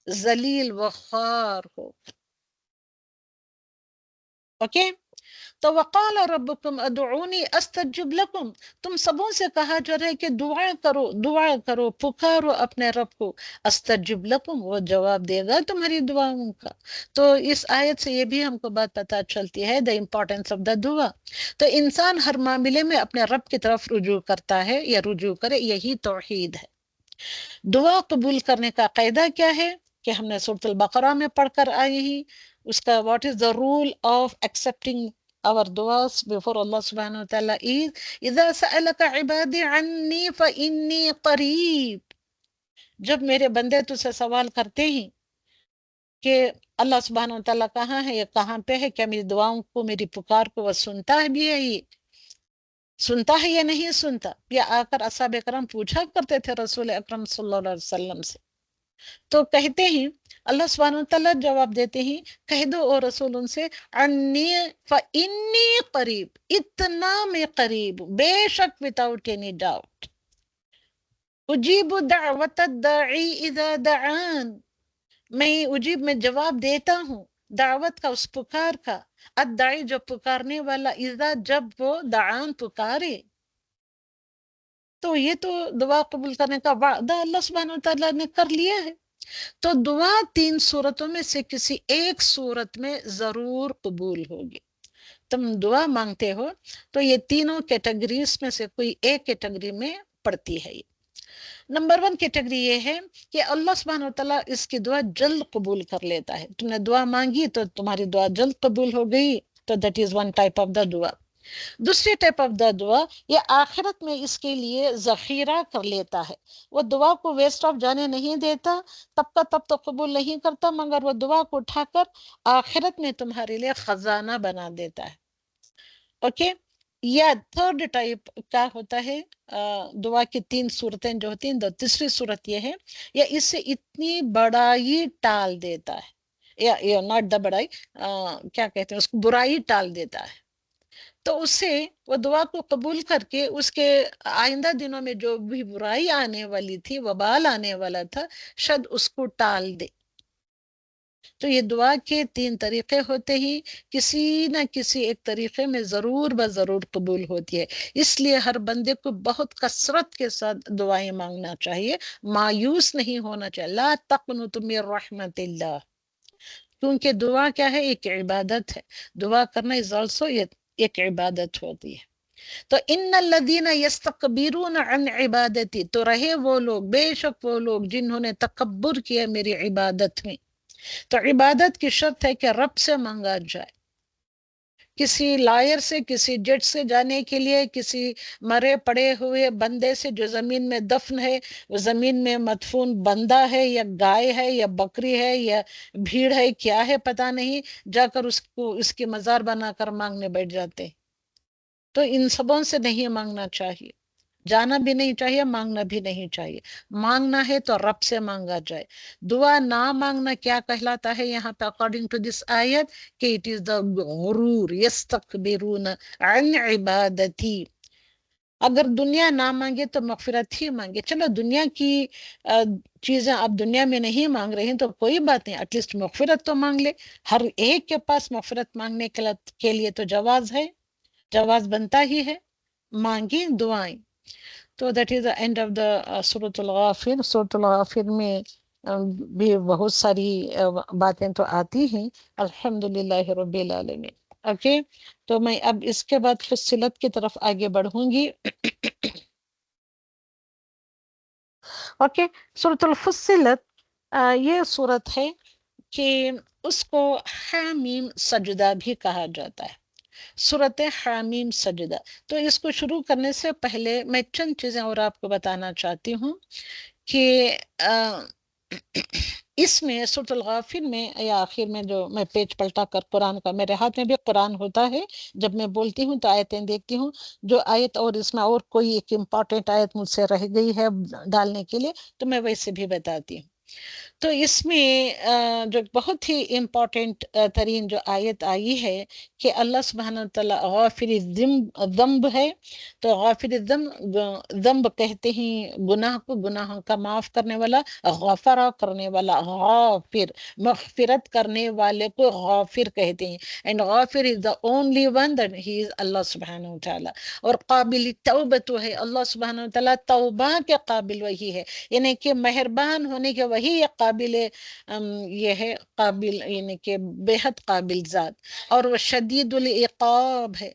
ذلیل و خوار ہو. اوکے، تو وقال ربکم ادعونی استجب لکم، تم سبوں سے کہا جا رہا ہے کہ دعا کرو، پکارو اپنے رب کو، استجب لکم، وہ جواب دے گا تمہاری دعاؤں کا۔ تو اس آیت سے یہ بھی ہم کو بات پتہ چلتی ہے، دا امپورٹینس آف دا دعا۔ تو انسان ہر معاملے میں اپنے رب کی طرف رجوع کرتا ہے یا رجوع کرے، یہی توحید ہے۔ دعا قبول کرنے کا قاعدہ کیا ہے کہ ہم نے سورۃ البقرہ میں پڑھ کر آئے ہیں، اس کا what is the role of accepting our duas before Allah subhanahu wa ta'ala is اذا سألك عبادي عني فإني قریب، جب میرے بندے تجھ سے سوال کرتے ہیں کہ اللہ سبحانہ و تعالیٰ کہاں ہے یا کہاں پہ ہے، کیا میری دعاؤں کو، میری پکار کو وہ سنتا ہے بھی ہے، یہ سنتا ہے یا نہیں سنتا؟ یا آ کر اصحاب کرام پوچھا کرتے تھے رسول اکرم صلی اللہ علیہ وسلم سے، تو کہتے ہیں اللہ سبحانہ وتعالیٰ جواب دیتے ہیں، کہہ دو او رسول ان سے، انی فانی قریب، اتنا میں قریب ہوں، بے شک without any doubt، اجیب دعوت الداعی اذا دعان، میں اجیب میں جواب دیتا ہوں دعوت کا، اس پکار کا، الداعی جو پکارنے والا، اذا جب وہ دعان پکارے۔ تو یہ تو دعا قبول کرنے کا وعدہ اللہ سبحانہ وتعالیٰ نے کر لیا ہے۔ تو دعا 3 صورتوں میں سے کسی ایک صورت میں ضرور قبول ہوگی۔ تم دعا مانگتے ہو تو یہ تینوں کیٹیگریز میں سے کوئی ایک کیٹیگری میں پڑتی ہے۔ نمبر 1 کیٹیگری یہ ہے کہ اللہ سبحانہ وتعالیٰ اس کی دعا جلد قبول کر لیتا ہے، تم نے دعا مانگی تو تمہاری دعا جلد قبول ہو گئی، تو that is one type of the دعا۔ دوسری ٹائپ آف دا دعا، یہ آخرت میں اس کے لیے ذخیرہ کر لیتا ہے، وہ دعا کو ویسٹ آف جانے نہیں دیتا، تب کا تب تو قبول نہیں کرتا، مگر وہ دعا کو اٹھا کر آخرت میں تمہارے لیے خزانہ بنا دیتا ہے۔ اوکے، یا تھرڈ ٹائپ کیا ہوتا ہے، دعا کی 3 صورتیں جو ہوتی ہیں، تیسری صورت یہ ہے، یا اس سے اتنی بڑائی ٹال دیتا ہے، یا ناٹ دا بڑائی، کیا کہتے ہیں اس کو، برائی ٹال دیتا ہے، تو اس سے وہ دعا کو قبول کر کے اس کے آئندہ دنوں میں جو بھی برائی آنے والی تھی، وبال آنے والا تھا، شاید اس کو ٹال دے۔ تو یہ دعا کے 3 طریقے ہوتے ہی، کسی نہ کسی ایک طریقے میں ضرور بضرور قبول ہوتی ہے۔ اس لیے ہر بندے کو بہت کثرت کے ساتھ دعائیں مانگنا چاہیے، مایوس نہیں ہونا چاہیے، لا تقنطوا من رحمت اللہ، کیونکہ دعا کیا ہے، ایک عبادت ہے، دعا کرنا از آلسو ایک عبادت ہوتی ہے۔ تو ان الذین یستکبرون عن عبادتی، تو رہے وہ لوگ، بے شک وہ لوگ جنہوں نے تکبر کیا میری عبادت میں۔ تو عبادت کی شرط ہے کہ رب سے مانگا جائے، کسی لائر سے، کسی جج سے جانے کے لیے، کسی مرے پڑے ہوئے بندے سے جو زمین میں دفن ہے، وہ زمین میں مدفون بندہ ہے یا گائے ہے یا بکری ہے یا بھیڑ ہے، کیا ہے پتہ نہیں، جا کر اس کی مزار بنا کر مانگنے بیٹھ جاتے۔ تو ان سبوں سے نہیں مانگنا چاہیے، جانا بھی نہیں چاہیے، مانگنا بھی نہیں چاہیے۔ مانگنا ہے تو رب سے مانگا جائے۔ دعا نہ مانگنا کیا کہلاتا ہے یہاں پہ اکارڈنگ ٹو دس آیت، کہ اٹ از دا غرور، یستکبرون عن عبادتی۔ اگر دنیا نہ مانگے تو مغفرت ہی مانگے، چلو دنیا کی چیزیں آپ دنیا میں نہیں مانگ رہے ہیں تو کوئی بات نہیں، ایٹ لیسٹ مغفرت تو مانگ لے۔ ہر ایک کے پاس مغفرت مانگنے کے لیے تو جواز ہے، جواز بنتا ہی ہے، مانگیں دعائیں۔ تو that is the end of the سورۃ الغافر۔ سورۃ الغافر میں بھی بہت ساری باتیں تو آتی ہیں، الحمدللہ رب العالمین۔ اوکے، تو میں اب اس کے بعد فصلت کی طرف آگے بڑھوں گی۔ اوکے، سورۃ الفصلت یہ صورت ہے کہ اس کو حامیم سجدہ بھی کہا جاتا ہے، سورۃ حامیم سجدہ۔ تو اس کو شروع کرنے سے پہلے میں چند چیزیں اور آپ کو بتانا چاہتی ہوں کہ اس میں سورۃ الغافر میں یا آخر میں، جو میں پیج پلٹا کر قرآن کا، میرے ہاتھ میں بھی قرآن ہوتا ہے، جب میں بولتی ہوں تو آیتیں دیکھتی ہوں، جو آیت اور اس میں اور کوئی ایک امپورٹنٹ آیت مجھ سے رہ گئی ہے ڈالنے کے لیے تو میں ویسے بھی بتاتی ہوں۔ تو اس میں جو بہت ہی امپورٹنٹ ترین جو آیت آئی ہے کہ اللہ سبحانہ وتعالی غافر الذنب ہے. تو غافر الذنب، ذنب کہتے ہیں گناہ کو، گناہوں کا معاف کرنے والا، غفرہ کرنے والا، غافر مغفرت کرنے والے کو غافر کہتے ہیں. اینڈ غافر is the only one that he is اللہ سبحانہ وتعالی. اور قابل توبت ہے، اللہ سبحانہ وتعالی توبہ کے قابل وہی ہے، یعنی کہ مہربان ہونے کے وہی ایک قابل یہ ہے، قابل یعنی کہ بے حد قابل ذات. اور وہ شدید العقاب ہے.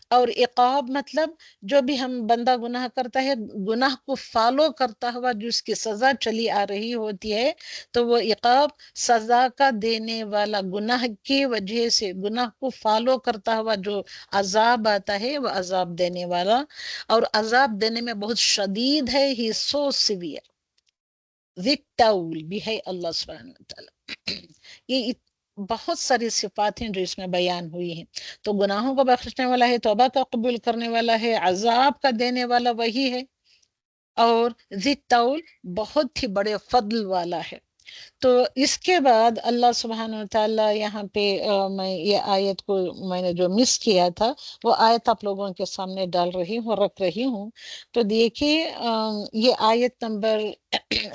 اور عقاب مطلب جو بھی ہم بندہ گناہ کرتا ہے، گناہ کو فالو کرتا ہوا جو اس کی سزا چلی آ رہی ہوتی ہے، تو وہ عقاب سزا کا دینے والا، گناہ کی وجہ سے گناہ کو فالو کرتا ہوا جو عذاب آتا ہے وہ عذاب دینے والا، اور عذاب دینے میں بہت شدید ہے. ہی سو سیویئر. ذکر بھی ہے اللہ سبحانہ وتعالی. یہ بہت ساری صفات ہیں جو اس میں بیان ہوئی ہیں. تو گناہوں کو بخشنے والا ہے، توبہ کا قبول کرنے والا ہے، عذاب کا دینے والا وہی ہے، اور ذکر بہت ہی بڑے فضل والا ہے. تو اس کے بعد اللہ سبحانہ وتعالی یہاں پہ میں یہ آیت کو میں نے جو مس کیا تھا وہ آیت آپ لوگوں کے سامنے ڈال رہی ہوں، رکھ رہی ہوں. تو دیکھیے یہ آیت نمبر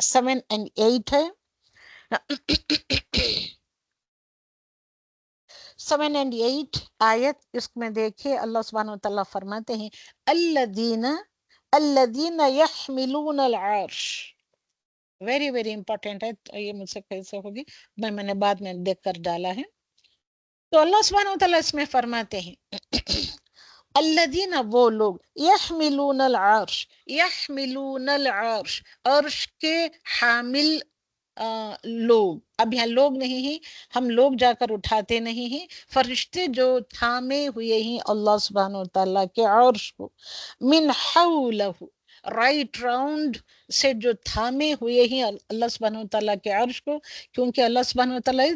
7 and 8 ہے. 7 and 8 آیت، اس میں دیکھیے اللہ سبحانہ وتعالی فرماتے ہیں الذین یحملون العرش. ویری ویری امپورٹنٹ ہے. یہ مجھ سے کیسے ہوگی، میں نے بعد میں دیکھ کر ڈالا ہے. تو اللہ سبحانہ وتعالی اس میں فرماتے ہیں الذین، وہ لوگ، یحملون العرش، یحملون العرش، عرش کے حامل لوگ. اب یہاں لوگ نہیں ہیں، ہم لوگ جا کر اٹھاتے نہیں ہیں، فرشتے جو تھامے ہوئے ہیں اللہ سبحانہ وتعالی کے عرش کو، من حولہ، رائٹ راؤنڈ سے جو تھامے ہوئے ہیں اللہ سبحانہ وتعالی کے عرش کو، کیونکہ اللہ سبحانہ وتعالی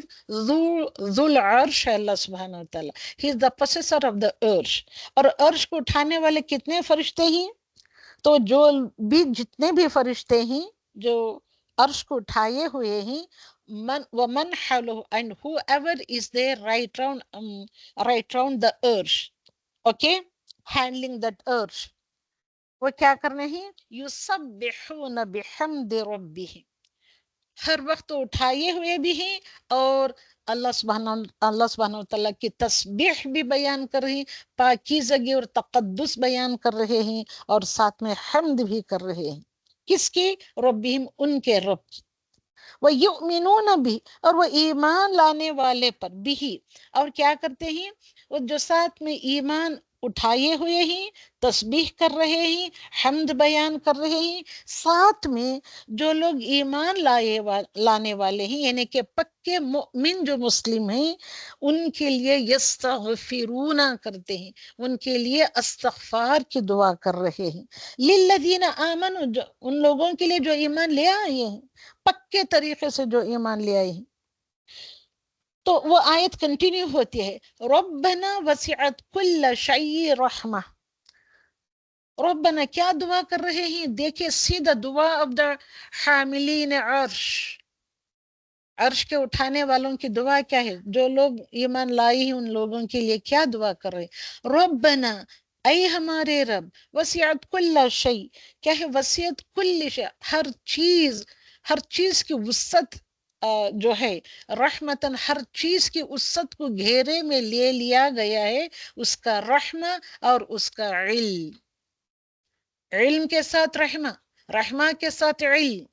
ذو العرش ہے. اللہ سبحانہ وتعالی ہی از دا possessor آف دا عرش. اور عرش کو اٹھانے والے کتنے فرشتے ہیں؟ تو جو بھی جتنے بھی فرشتے ہیں جو عرش کو اٹھائے ہوئے ہیں، وَمَنْ حَوْلَهُ and whoever is there right round the earth, okay, handling that earth. وہ کیا کرنے ہیں؟ یُسَبِّحُونَ بِحَمْدِ رَبِّهِمْ، ہر وقت اٹھائے ہوئے بھی ہیں، اور اللہ سبحانہ وتعالیٰ کی تسبیح بھی بیان کر رہے ہیں، پاکیزگی اور تقدس بیان کر رہے ہیں، اور ساتھ میں حمد بھی کر رہے ہیں. کس کی؟ ربہم، ان کے رب. وَيُؤْمِنُونَ بھی، اور وہ ایمان لانے والے پر بھی. اور کیا کرتے ہیں؟ وہ جو ساتھ میں ایمان اٹھائے ہوئے ہیں، تسبیح کر رہے ہیں، حمد بیان کر رہے ہیں، ساتھ میں جو لوگ ایمان لانے والے ہیں یعنی کہ پکے مؤمن جو مسلم ہیں، ان کے لیے یستغفرون کرتے ہیں، ان کے لیے استغفار کی دعا کر رہے ہیں. للذین آمنوا، ان لوگوں کے لیے جو ایمان لے آئے ہیں، پکے طریقے سے جو ایمان لے آئے ہیں. تو وہ آیت کنٹینیو ہوتی ہے، ربنا وسعت کل شیء رحمہ. ربنا کیا دعا کر رہے ہیں؟ دیکھیں سیدھا دعا آف دا حاملین عرش، عرش کے اٹھانے والوں کی دعا کیا ہے؟ جو لوگ ایمان لائے ہیں ان لوگوں کے لیے کیا دعا کر رہے ہیں؟ ربنا، اے ہمارے رب، وسعت کل شیء، کیا ہے وسعت کل شیء، ہر چیز کی وسعت جو ہے، رحمتاً، ہر چیز کی وسعت کو گھیرے میں لے لیا گیا ہے، اس کا رحمہ اور اس کا علم. علم کے ساتھ رحمہ، رحمہ کے ساتھ علم.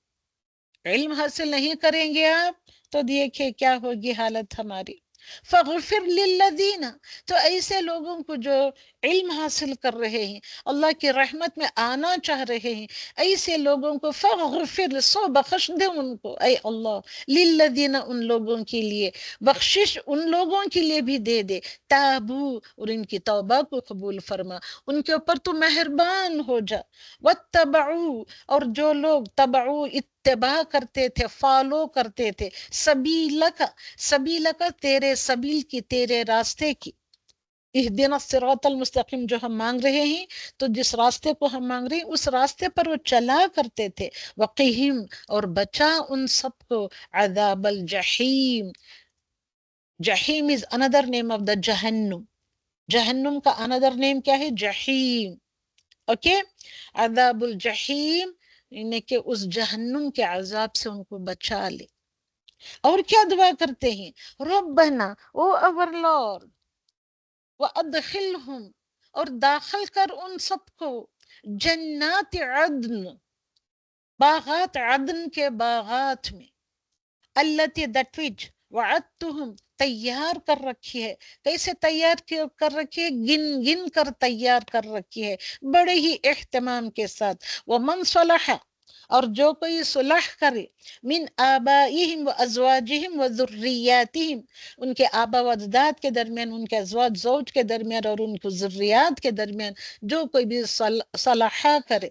علم حاصل نہیں کریں گے آپ تو دیکھیں کیا ہوگی حالت ہماری. فغفر للذین، تو ایسے لوگوں کو جو علم حاصل کر رہے ہیں، اللہ کی رحمت میں آنا چاہ رہے ہیں، ایسے لوگوں کو فغفر، سو بخش دے ان کو، اے اللہ، للذین، ان لوگوں کے لیے، بخشش ان لوگوں کے لیے بھی دے دے، تابو، اور ان کی توبہ کو قبول فرما، ان کے اوپر تو مہربان ہو جا، واتبعو، اور جو لوگ تبعو، اتباع کرتے تھے، فالو کرتے تھے، سبیلک، سبیلک، تیرے سبیل کی، تیرے راستے کی، اہدنا الصراط المستقیم جو ہم مانگ رہے ہیں، تو جس راستے کو ہم مانگ رہے ہیں اس راستے پر وہ چلا کرتے تھے. وقہم، اور بچا ان سب کو، عذاب الجحیم. جحیم از اندر نیم آف دا جہنم. جہنم کا اندر نیم کیا ہے؟ جحیم. اوکے، عذاب الجحیم، یعنی کہ اس جہنم کے عذاب سے ان کو بچا لے. اور کیا دعا کرتے ہیں؟ ربنا، او اور لارڈ، وَأَدْخِلْهُمْ، اور داخل کر ان سب کو، جنات عدن، باغات عدن کے باغات میں، التی دیٹ وچ وعدتہم، تیار کر رکھی ہے. کیسے تیار کر رکھی ہے؟ گن گن کر تیار کر رکھی ہے، بڑے ہی اہتمام کے ساتھ. ومن صلح، اور جو کوئی صلح کرے، من آبائہم و ازواجہم و ذریاتہم، ان کے آبا و اجداد کے درمیان، ان کے ازواج زوج کے درمیان، اور ان کی ذریات کے درمیان جو کوئی بھی صلح کرے،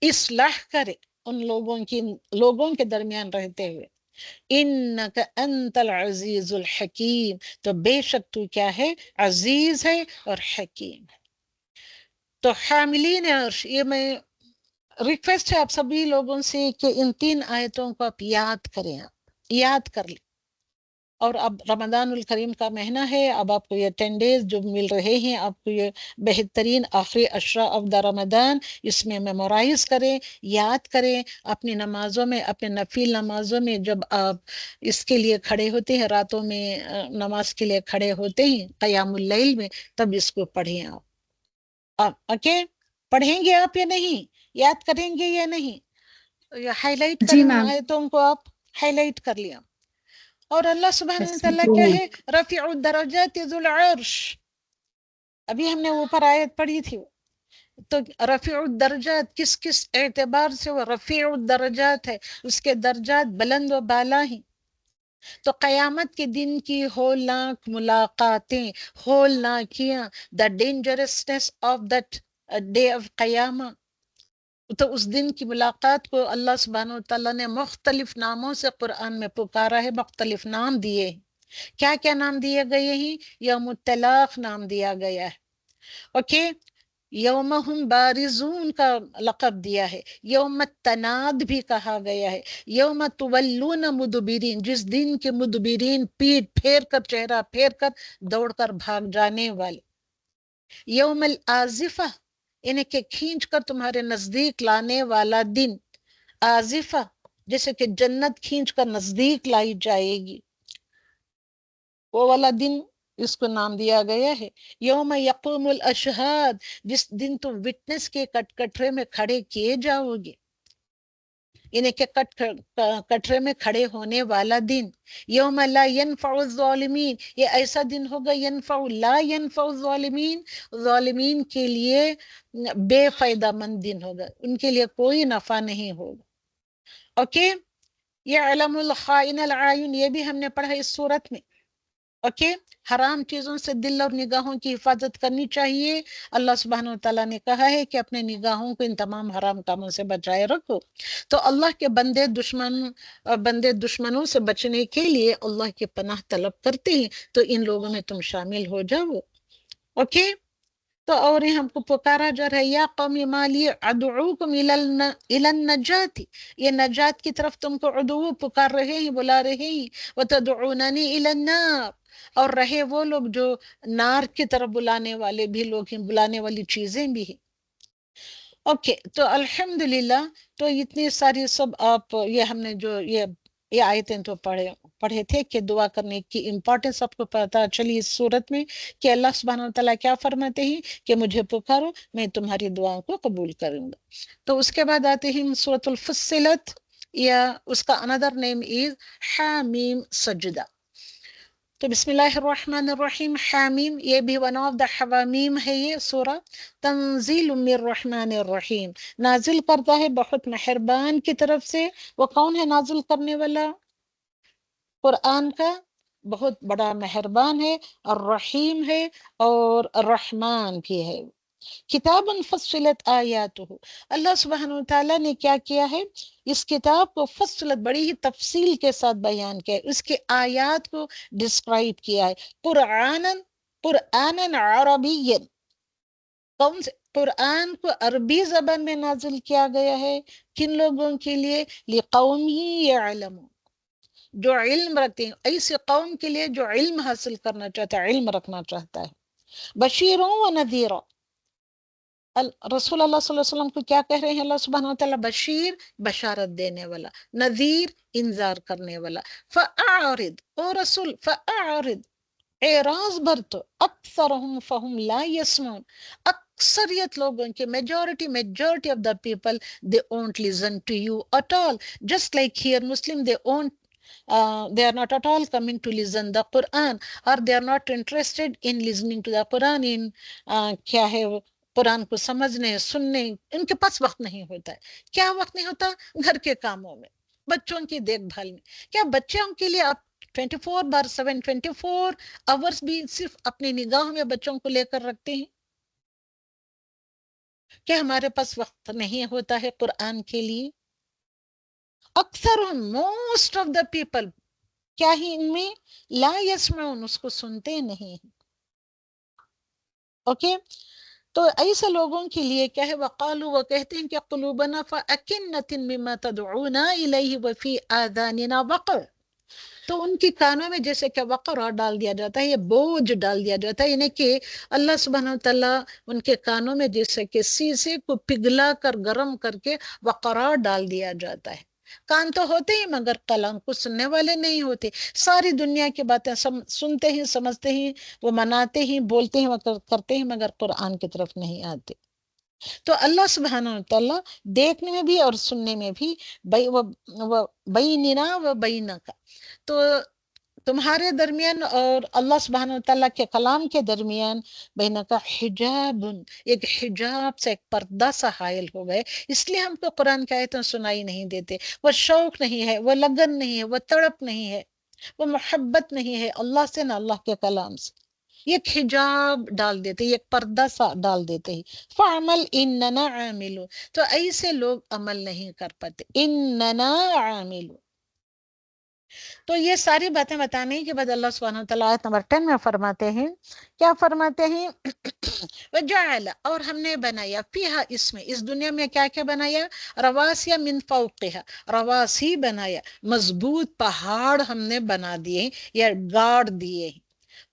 اصلاح کرے ان لوگوں کے درمیان رہتے ہوئے. انک انت العزیز الحکیم، تو بے شک تو کیا ہے؟ عزیز ہے اور حکیم ہے. تو حاملین عرش، یہ میں ریکویسٹ ہے آپ سبھی لوگوں سے کہ ان 3 آیتوں کو آپ یاد کریں، آپ یاد کر لیں. اور اب رمضان الکریم کا مہینہ ہے، اب آپ کو یہ 10 ڈیز جو مل رہے ہیں، آپ کو یہ بہترین آخری عشرہ آف دا رمضان، اس میں میمورائز کریں، یاد کریں. اپنی نمازوں میں، اپنے نفل نمازوں میں جب آپ اس کے لیے کھڑے ہوتے ہیں، راتوں میں نماز کے لیے کھڑے ہوتے ہیں قیام اللیل میں، تب اس کو پڑھیں آپ. اوکے، پڑھیں گے آپ یا نہیں؟ یاد کریں گے یا نہیں؟ ہائی لائٹ جی کریں ان میم. آیتوں کو، آپ ہائی لائٹ کر لیا. اور اللہ سبحانہ یس وتعالیٰ کیا ہے؟ رفیع الدرجات ذو العرش. ابھی ہم نے اوپر آیت پڑھی تھی. تو رفیع الدرجات کس کس اعتبار سے وہ رفیع الدرجات ہے؟ اس کے درجات بلند و بالا ہیں. تو قیامت کے دن کی ہولناک ملاقاتیں، ہولناکیاں، دا ڈینجرسنس آف دیٹ ڈے آف قیامہ، تو اس دن کی ملاقات کو اللہ سبحانہ وتعالیٰ نے مختلف ناموں سے قرآن میں پکارا ہے، مختلف نام دیے ہیں. کیا کیا نام دیے گئے ہیں؟ یوم الطلاق نام دیا گیا ہے. اوکے، یوم ہم بارزون کا لقب دیا ہے. یوم التناد بھی کہا گیا ہے. یوم تولون مدبرین، جس دن کے مدبرین پیٹ پھیر کر، چہرہ پھیر کر دوڑ کر بھاگ جانے والے. یوم الآزفہ، یعنی کہ کھینچ کر تمہارے نزدیک لانے والا دن. آزفہ، جیسے کہ جنت کھینچ کر نزدیک لائی جائے گی، وہ والا دن اس کو نام دیا گیا ہے. یوم یقوم الاشہاد، جس دن تم وٹنس کے کٹرے میں کھڑے کیے جاؤ گے، یعنی کہ کٹرے میں کھڑے ہونے والا دن. یوم لا ینفع الظالمین، یہ ایسا دن ہوگا، ینفع لا ینفع الظالمین، ظالمین کے لیے بے فائدہ مند دن ہوگا، ان کے لیے کوئی نفع نہیں ہوگا. اوکے، یعلم الخائن العیون، یہ بھی ہم نے پڑھا اس صورت میں. اوکے، حرام چیزوں سے دل اور نگاہوں کی حفاظت کرنی چاہیے. اللہ سبحانہ وتعالیٰ نے کہا ہے کہ اپنے نگاہوں کو ان تمام حرام کاموں سے بچائے رکھو. تو اللہ کے بندے دشمنوں سے بچنے کے لیے اللہ کی پناہ طلب کرتے ہیں، تو ان لوگوں میں تم شامل ہو جاؤ. اوکے، تو اور ہم کو پکارا جا رہا ہے، یا قوم ما لی ادعوکم الی النجات، یہ نجات کی طرف تم کو ادعو، پکار رہے ہیں، بلا رہے ہیں. وتدعوننی الی النار، اور رہے وہ لوگ جو نار کی طرف بلانے والے بھی لوگ ہیں، بلانے والی چیزیں بھی ہیں. اوکے، تو الحمدللہ، تو اتنی ساری سب آپ، یہ ہم نے جو یہ آیتیں تو پڑھے تھے کہ دعا کرنے کی امپورٹنس آپ کو پتا چلی اس صورت میں، کہ اللہ سبحانہ وتعالیٰ کیا فرماتے ہیں کہ مجھے پکارو، میں تمہاری دعاؤں کو قبول کروں گا. تو اس کے بعد آتے ہیں سورۃ الفصلت، یا اس کا اندر نیم از حامیم سجدہ. تو بسم اللہ الرحمن الرحیم. حامیم، یہ بھی ون آف دا حوامیم ہے یہ سورہ. تنزیل من الرحمن الرحیم، نازل کرتا ہے بہت مہربان کی طرف سے. وہ کون ہے نازل کرنے والا؟ قرآن کا بہت بڑا مہربان ہے، الرحیم ہے، اور الرحمن بھی ہے. کتاب فصلت آیاتہ، اللہ سبحانہ وتعالیٰ نے کیا کیا ہے؟ اس کتاب کو فصلت، بڑی ہی تفصیل کے ساتھ بیان کیا ہے، اس کے آیات کو ڈسکرائب کیا ہے. قرآناً، قرآن عربی، کون سے قرآن کو عربی زبان میں نازل کیا گیا ہے؟ کن لوگوں کے لیے؟ لقوم یعلمون، جو علم رکھتے ہیں، ایسی قوم کے لیے جو علم حاصل کرنا چاہتا ہے، علم رکھنا چاہتا ہے۔ بشیروں و نذیروں، رسول اللہ صلی اللہ علیہ وسلم کو کیا کہہ رہے ہیں اللہ سبحانہ وتعالیٰ؟ بشیر، بشارت دینے والا، نذیر، انذار کرنے والا۔ فأعرض، او رسول فأعرض، اعراض برتو، اکثرهم فهم لا يسمعون، اکثریت لوگوں کے، majority of the people, they won't listen to you at all. Just like here Muslim, they are not at all coming to listen the Quran, or they are not interested in listening to the Quran in کیا ہے وہ قرآن کو سمجھنے سننے، ان کے پاس وقت نہیں ہوتا ہے۔ کیا وقت نہیں ہوتا؟ گھر کے کاموں میں، بچوں کی دیکھ بھال میں۔ کیا بچوں کے لیے آپ 24/7 24 آورس بھی صرف اپنی نگاہ میں بچوں کو لے کر رکھتے ہیں؟ کیا ہمارے پاس وقت نہیں ہوتا ہے قرآن کے لیے؟ اکثر موسٹ آف دا پیپل، کیا ہی ان میں لا یسمعون، اس کو سنتے نہیں۔ اوکے، تو ایسے لوگوں کے لیے کیا ہے؟ وقالوا، وہ کہتے ہیں کہ قلوبنا فأکنۃ مما تدعونا الیہ وفی آذاننا وقر، تو ان کی کانوں میں جیسے کہ وقر ڈال دیا جاتا ہے، یہ بوجھ ڈال دیا جاتا ہے، یعنی کہ اللہ سبحانہ وتعالیٰ ان کے کانوں میں جیسے کہ سیسے کو پگھلا کر گرم کر کے وقرار ڈال دیا جاتا ہے۔ کان تو ہوتے ہی مگر کلام کو سننے والے نہیں ہوتے، ساری دنیا کی باتیں سنتے ہیں، سمجھتے ہیں، وہ مناتے ہیں، بولتے ہیں، کرتے ہیں، مگر قرآن کی طرف نہیں آتے۔ تو اللہ سبحانہ وتعالیٰ دیکھنے میں بھی اور سننے میں بھی بیننا و بینک، تو تمہارے درمیان اور اللہ سبحانہ وتعالیٰ کے کلام کے درمیان بینک حجاب، ایک حجاب سے، ایک پردہ سا حائل ہو گئے، اس لیے ہم کو قرآن کی آیتیں سنائی نہیں دیتے۔ وہ شوق نہیں ہے، وہ لگن نہیں ہے، وہ تڑپ نہیں ہے، وہ محبت نہیں ہے اللہ سے نہ اللہ کے کلام سے، ایک حجاب ڈال دیتے، ایک پردہ سا ڈال دیتے ہی۔ فعمل اننا عاملون، تو ایسے لوگ عمل نہیں کر پاتے، اننا عاملون۔ تو یہ ساری باتیں بتانے کے بعد اللہ سبحانہ وتعالیٰ آیت نمبر 10 میں فرماتے ہیں، کیا فرماتے ہیں؟ وجعل، اور ہم نے بنایا، فیہا، اس میں، اس دنیا میں کیا کیا بنایا؟ رواسی من فوقہا، رواسی بنایا، مضبوط پہاڑ ہم نے بنا دیے یا گاڑ دیے ہیں۔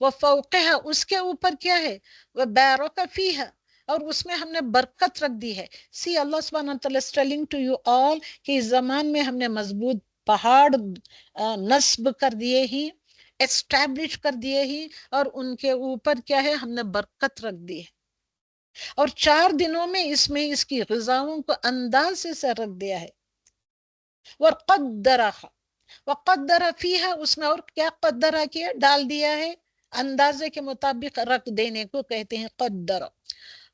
وہ فوقہا، اس کے اوپر کیا ہے؟ وہ بارک فیہا، اور اس میں ہم نے برکت رکھ دی ہے۔ سی اللہ سبحانہ وتعالیٰ is telling to you all کہ اس زمان میں ہم نے مضبوط پہاڑ نصب کر دیے ہی، اسٹیبلش کر دیے ہی، اور ان کے اوپر کیا ہے؟ ہم نے برکت رکھ دی ہے، اور 4 دنوں میں اس کی غذاؤں کو اندازے سے رکھ دیا ہے۔ وَقَدَّرَهَا، وقدر فیہا، اس میں اور کیا قدرہ کیا؟ ڈال دیا ہے، اندازے کے مطابق رکھ دینے کو کہتے ہیں قدر۔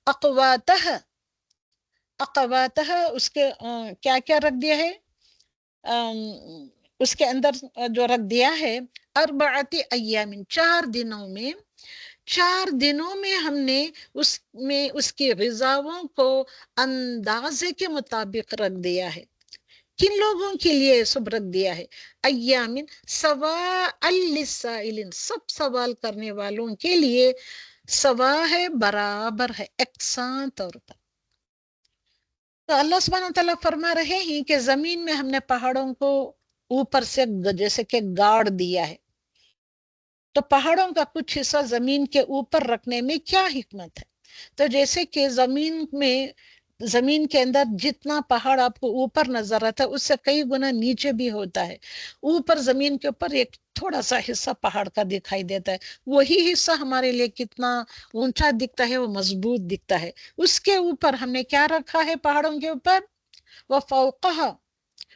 اقواتہ، اقواتہ، اس کے کیا کیا رکھ دیا ہے؟ اس کے اندر جو رکھ دیا ہے، اربعۃ ایام، 4 دنوں میں، 4 دنوں میں ہم نے اس کی غذاؤں کو اندازے کے مطابق رکھ دیا ہے۔ کن لوگوں کے لیے سب رکھ دیا ہے؟ ایام سواء للسائلین، سب سوال کرنے والوں کے لیے سوا ہے، برابر ہے، یکساں طور پر۔ تو اللہ سبحانہ وتعالیٰ فرما رہے ہیں کہ زمین میں ہم نے پہاڑوں کو اوپر سے جیسے کہ گاڑ دیا ہے، تو پہاڑوں کا کچھ حصہ زمین کے اوپر رکھنے میں کیا حکمت ہے؟ تو جیسے کہ زمین کے اندر جتنا پہاڑ آپ کو اوپر نظر آتا ہے، اس سے کئی گنا نیچے بھی ہوتا ہے۔ اوپر زمین کے اوپر ایک تھوڑا سا حصہ پہاڑ کا دکھائی دیتا ہے، وہی حصہ ہمارے لیے کتنا اونچا دکھتا ہے، وہ مضبوط دکھتا ہے۔ اس کے اوپر ہم نے کیا رکھا ہے؟ پہاڑوں کے اوپر وفوقہا،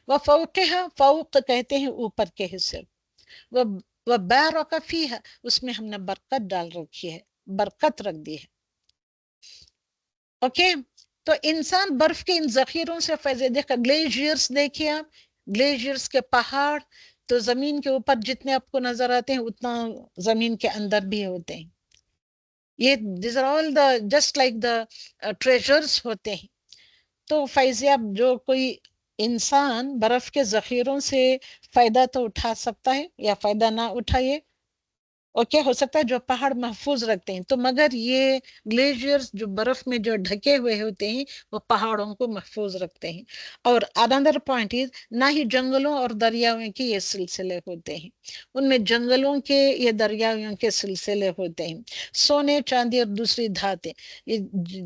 وفوقہا، فوق کہتے ہیں اوپر کے حصے، وبارک فیہا، اس میں ہم نے برکت ڈال رکھی ہے، برکت رکھ دی ہے۔ اوکے، تو انسان برف کے ان ذخیروں سے فیض دیکھا، گلیشیئرز دیکھیے آپ، گلیشیئرز کے پہاڑ تو زمین کے اوپر جتنے آپ کو نظر آتے ہیں اتنا زمین کے اندر بھی ہوتے ہیں۔ یہ these are all the just like the treasures ہوتے ہیں۔ تو فیضیاب جو کوئی انسان برف کے ذخیروں سے فائدہ تو اٹھا سکتا ہے یا فائدہ نہ اٹھائے، اوکے، ہو سکتا ہے جو پہاڑ محفوظ رکھتے ہیں، تو مگر یہ گلیشیئرز جو برف میں جو ڈھکے ہوئے ہوتے ہیں وہ پہاڑوں کو محفوظ رکھتے ہیں۔ اور اندر پوائنٹ از، نہ ہی جنگلوں اور دریاؤں کے یہ سلسلے ہوتے ہیں، ان میں جنگلوں کے یہ دریاؤں کے سلسلے ہوتے ہیں۔ سونے چاندی اور دوسری دھاتیں، یہ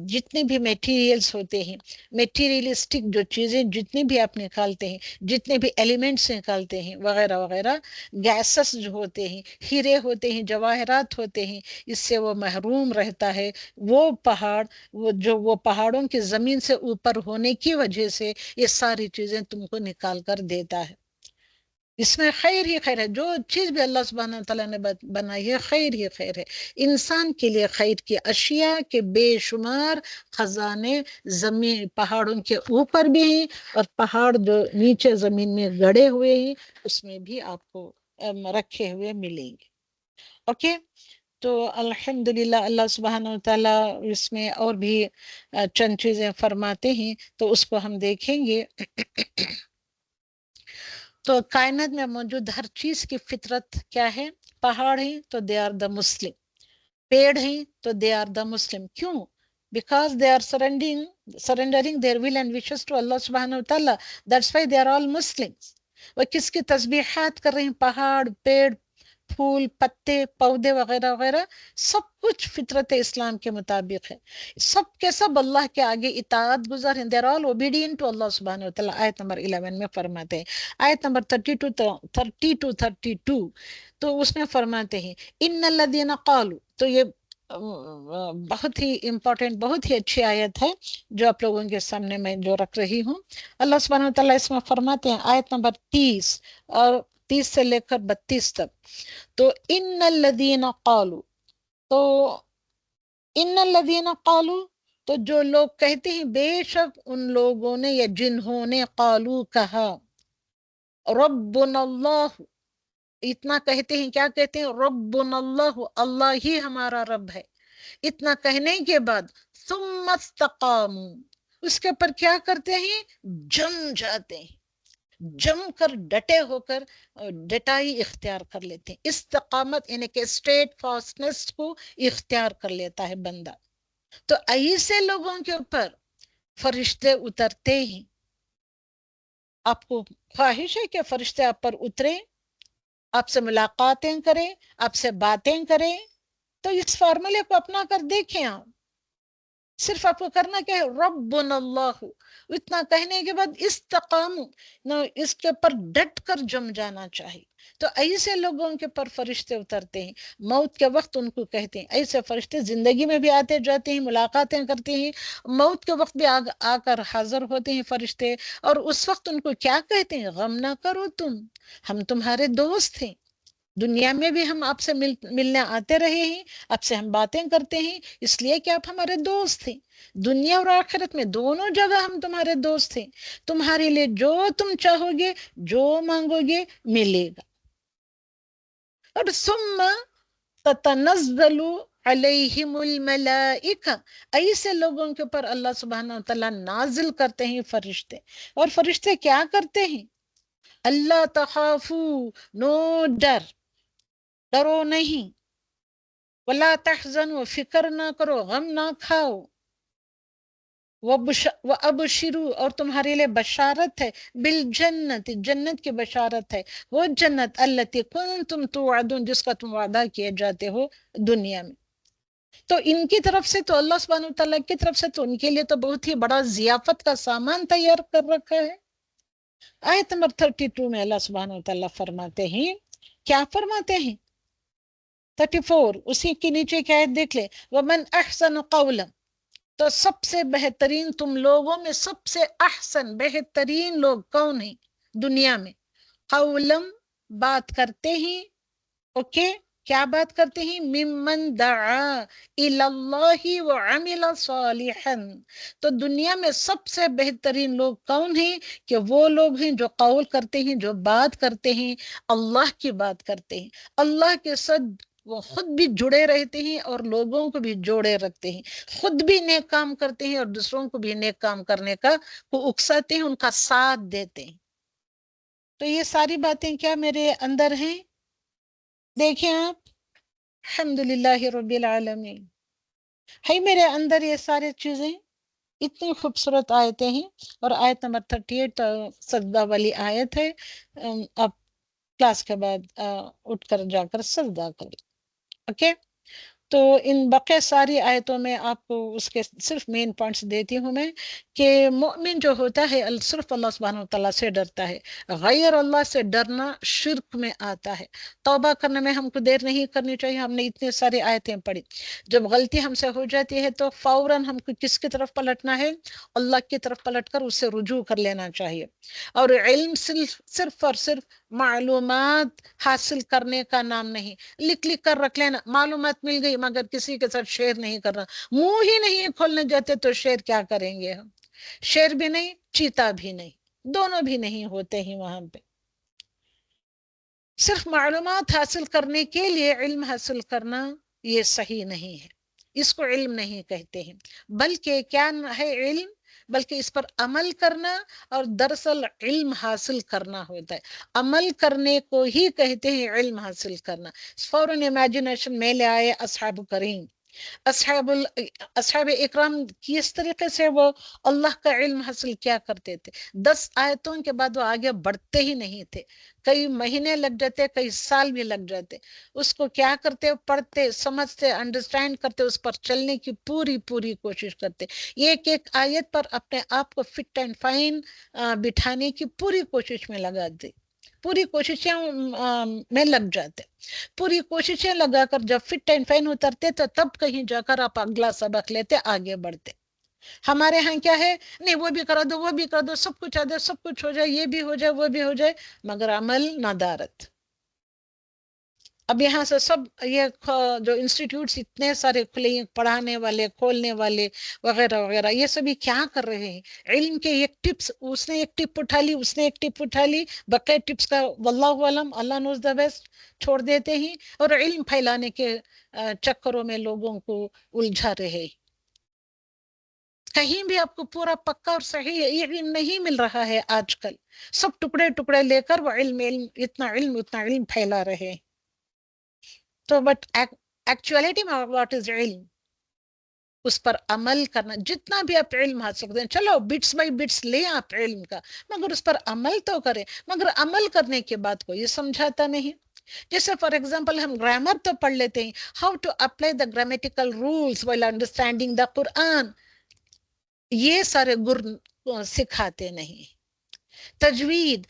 جتنے بھی میٹیریلز ہوتے ہیں، میٹیریلسٹک جو چیزیں جتنی بھی آپ نکالتے ہیں، جتنے بھی ایلیمنٹس نکالتے ہیں وغیرہ وغیرہ، گیسز جو ہوتے ہیں، ہیرے ہوتے ہیں، جواہرات ہوتے ہیں، اس سے وہ محروم رہتا ہے۔ وہ پہاڑ، وہ پہاڑوں کی زمین سے اوپر ہونے کی وجہ سے یہ ساری چیزیں تم کو نکال کر دیتا ہے۔ اس میں خیر ہی خیر ہے، جو چیز بھی اللہ سبحانہ وتعالیٰ نے بنائی ہے خیر ہی خیر ہے، انسان کے لیے خیر کی اشیاء کے بے شمار خزانے زمین پہاڑوں کے اوپر بھی ہیں، اور پہاڑ جو نیچے زمین میں گڑے ہوئے ہیں اس میں بھی آپ کو رکھے ہوئے ملیں گے۔ اوکے، تو الحمدللہ اللہ سبحانہ وتعالیٰ اس میں اور بھی چند چیزیں فرماتے ہیں، تو اس کو ہم دیکھیں گے۔ تو کائنات میں موجود ہر چیز کی فطرت کیا ہے؟ پہاڑ ہیں تو دے آر دا مسلم، پیڑ ہیں تو دے آر دا مسلم۔ کیوں؟ Because they are surrendering their will and wishes to Allah سبحانہ وتعالیٰ، that's why they are all Muslims۔ وہ کس کی تسبیحات کر رہے ہیں؟ پہاڑ، پیڑ، پھول، پتے، پودے وغیرہ وغیرہ، سب کچھ فطرت اسلام کے مطابق ہے، سب کے سب اللہ کے آگے اطاعت گزار ہیں، they're all obedient to Allah سبحانہ وتعالیٰ۔ آیت نمبر 11 میں فرماتے ہیں، آیت نمبر 32 تو اس میں فرماتے ہیں ان الذین قالوا، تو یہ بہت ہی امپورٹنٹ، بہت ہی اچھی آیت ہے جو آپ لوگوں کے سامنے میں جو رکھ رہی ہوں۔ اللہ سبحانہ وتعالیٰ اس میں فرماتے ہیں، آیت نمبر 30 اور 30 سے لے کر 32 تک، تو ان الذین قالوا، تو ان الذین قالوا، تو جو لوگ کہتے ہیں، بے شک ان لوگوں نے یا جنہوں نے قالوا کہا، ربنا اللہ، اتنا کہتے ہیں، کیا کہتے ہیں؟ ربنا اللہ، اللہ ہی ہمارا رب ہے۔ اتنا کہنے کے بعد ثم استقاموا، اس کے اوپر کیا کرتے ہیں؟ جم جاتے ہیں، جم کر ڈٹے ہو کر ڈٹائی اختیار کر لیتے ہیں۔ استقامت یعنی کہ اسٹیٹ فاسٹنس کو اختیار کر لیتا ہے بندہ۔ تو ایسے لوگوں کے اوپر فرشتے اترتے ہیں۔ آپ کو خواہش ہے کہ فرشتے آپ پر اترے، آپ سے ملاقاتیں کریں، آپ سے باتیں کریں؟ تو اس فارمولے کو اپنا کر دیکھیں آپ۔ صرف آپ کو کرنا کیا ہے؟ ربنا اللہ، اتنا کہنے کے بعد استقاموا، نہ اس کے پر ڈٹ کر جم جانا چاہیے۔ تو ایسے لوگوں کے پر فرشتے اترتے ہیں، موت کے وقت ان کو کہتے ہیں، ایسے فرشتے زندگی میں بھی آتے جاتے ہیں، ملاقاتیں کرتے ہیں، موت کے وقت بھی آ کر حاضر ہوتے ہیں فرشتے، اور اس وقت ان کو کیا کہتے ہیں؟ غم نہ کرو تم، ہم تمہارے دوست ہیں، دنیا میں بھی ہم آپ سے ملنے آتے رہے ہیں، آپ سے ہم باتیں کرتے ہیں، اس لیے کہ آپ ہمارے دوست ہیں، دنیا اور آخرت میں دونوں جگہ ہم تمہارے دوست ہیں، تمہارے لیے جو تم چاہو گے، جو مانگو گے، ملے گا۔ اور ثم تتنزل علیہم الملائکہ، ایسے لوگوں کے اوپر اللہ سبحانہ وتعالیٰ نازل کرتے ہیں فرشتے، اور فرشتے کیا کرتے ہیں؟ اللہ تخافو، نو ڈرو نہیں، ولا تحزنوا، فکر نہ کرو، غم نہ کھاؤ، وابشروا، اور تمہارے لیے بشارت ہے، بالجنت، جنت کی بشارت ہے، وہ جنت التی کنتم توعدون، جس کا تم وعدہ کیے جاتے ہو دنیا میں۔ تو ان کی طرف سے تو اللہ سبحانہ وتعالیٰ کی طرف سے تو ان کے لیے تو بہت ہی بڑا ضیافت کا سامان تیار کر رکھا ہے۔ آیت نمبر 32 میں اللہ سبحانہ وتعالیٰ فرماتے ہیں، کیا فرماتے ہیں؟ 34 اسی کے نیچے کی آیت دیکھ لے، وَمَنْ أَحْسَنُ قَوْلًا، تو سب سے بہترین، تم لوگوں میں سب سے احسن، بہترین لوگ کون ہیں دنیا میں؟ قولم، بات کرتے ہیں، اوکے، کیا بات کرتے ہیں؟ ممن دعا الی اللہ وعمل صالحا، تو دنیا میں سب سے بہترین لوگ کون ہیں؟ کہ وہ لوگ ہیں جو قول کرتے ہیں، جو بات کرتے ہیں، اللہ کی بات کرتے ہیں، اللہ کے ساتھ وہ خود بھی جڑے رہتے ہیں اور لوگوں کو بھی جوڑے رکھتے ہیں، خود بھی نیک کام کرتے ہیں اور دوسروں کو بھی نیک کام کرنے کا وہ اکساتے ہیں، ان کا ساتھ دیتے ہیں۔ تو یہ ساری باتیں کیا میرے اندر ہیں؟ دیکھیں آپ، الحمدللہ رب العالمین. ہے میرے اندر یہ سارے چیزیں. اتنی خوبصورت آیتیں ہیں. اور آیت نمبر 38 سجدہ والی آیت ہے. آپ کلاس کے بعد اٹھ کر جا کر سجدہ کریں. اوکے. تو ان بقیہ ساری آیتوں میں آپ کو اس کے صرف مین پوائنٹس دیتی ہوں میں کہ مومن جو ہوتا ہے صرف اللہ سبحانہ وتعالیٰ سے ڈرتا ہے. غیر اللہ سے ڈرنا شرک میں آتا ہے. توبہ کرنے میں ہم کو دیر نہیں کرنی چاہیے. ہم نے اتنے ساری آیتیں پڑھی. جب غلطی ہم سے ہو جاتی ہے تو فوراً ہم کو کس کی طرف پلٹنا ہے؟ اللہ کی طرف پلٹ کر اس سے رجوع کر لینا چاہیے. اور علم صرف اور صرف معلومات حاصل کرنے کا نام نہیں. لکھ کر رکھ لینا. معلومات مل گئی مگر کسی کے ساتھ شیئر نہیں کرنا. منہ ہی نہیں کھولنے جاتے تو شیئر کیا کریں گے ہم؟ شیر بھی نہیں، چیتا بھی نہیں، دونوں بھی نہیں ہوتے ہیں وہاں پہ. صرف معلومات حاصل کرنے کے لیے علم حاصل کرنا یہ صحیح نہیں ہے. اس کو علم نہیں کہتے ہیں. بلکہ کیا ہے علم؟ بلکہ اس پر عمل کرنا. اور دراصل علم حاصل کرنا ہوتا ہے. عمل کرنے کو ہی کہتے ہیں علم حاصل کرنا. فوراً امیجنیشن میں لے آئے اصحاب کریم، اصحاب اکرام کس طریقے سے وہ اللہ کا علم حاصل کیا کرتے تھے. 10 آیتوں کے بعد وہ آگے بڑھتے ہی نہیں تھے. کئی مہینے لگ جاتے، کئی سال بھی لگ جاتے. اس کو کیا کرتے؟ پڑھتے، سمجھتے، انڈرسٹینڈ کرتے، اس پر چلنے کی پوری کوشش کرتے. ایک ایک آیت پر اپنے آپ کو فٹ اینڈ فائن بٹھانے کی پوری کوشش میں لگا دی. پوری کوششیں میں لگ جاتے. پوری کوششیں لگا کر جب فٹ اینڈ فائن اترتے تو تب کہیں جا کر آپ اگلا سبق لیتے، آگے بڑھتے. ہمارے ہاں کیا ہے؟ نہیں وہ بھی کرا دو، وہ بھی کر دو، سب کچھ آ جائے، سب کچھ ہو جائے، یہ بھی ہو جائے، وہ بھی ہو جائے، مگر عمل ندارت. اب یہاں سے سب یہ جو انسٹیٹیوٹس اتنے سارے کھلے ہیں، پڑھانے والے، کھولنے والے وغیرہ وغیرہ، یہ سبھی کیا کر رہے ہیں؟ علم کے ایک ٹپس، اس نے ایک ٹپ اٹھا لی، اس نے ایک ٹپ اٹھا لی، بقیہ ٹپس کا واللہ علم، اللہ نوز دا بیسٹ، چھوڑ دیتے ہیں اور علم پھیلانے کے چکروں میں لوگوں کو الجھا رہے. کہیں بھی آپ کو پورا پکا اور صحیح علم نہیں مل رہا ہے آج کل. سب ٹکڑے ٹکڑے لے کر وہ اتنا علم پھیلا رہے. تو بٹ ایکچولیٹی میں واٹ از علم؟ اس پر عمل کرنا. جتنا بھی آپ علم حاصل کرتے ہیں، چلو بٹس بائی بٹس لیں آپ علم کا، مگر اس پر عمل تو کریں. مگر عمل کرنے کے بعد کوئی سمجھاتا نہیں. جیسے فار ایگزامپل ہم گرامر تو پڑھ لیتے ہیں، how to apply the grammatical rules while understanding the Quran. یہ سارے گر سکھاتے نہیں. تجوید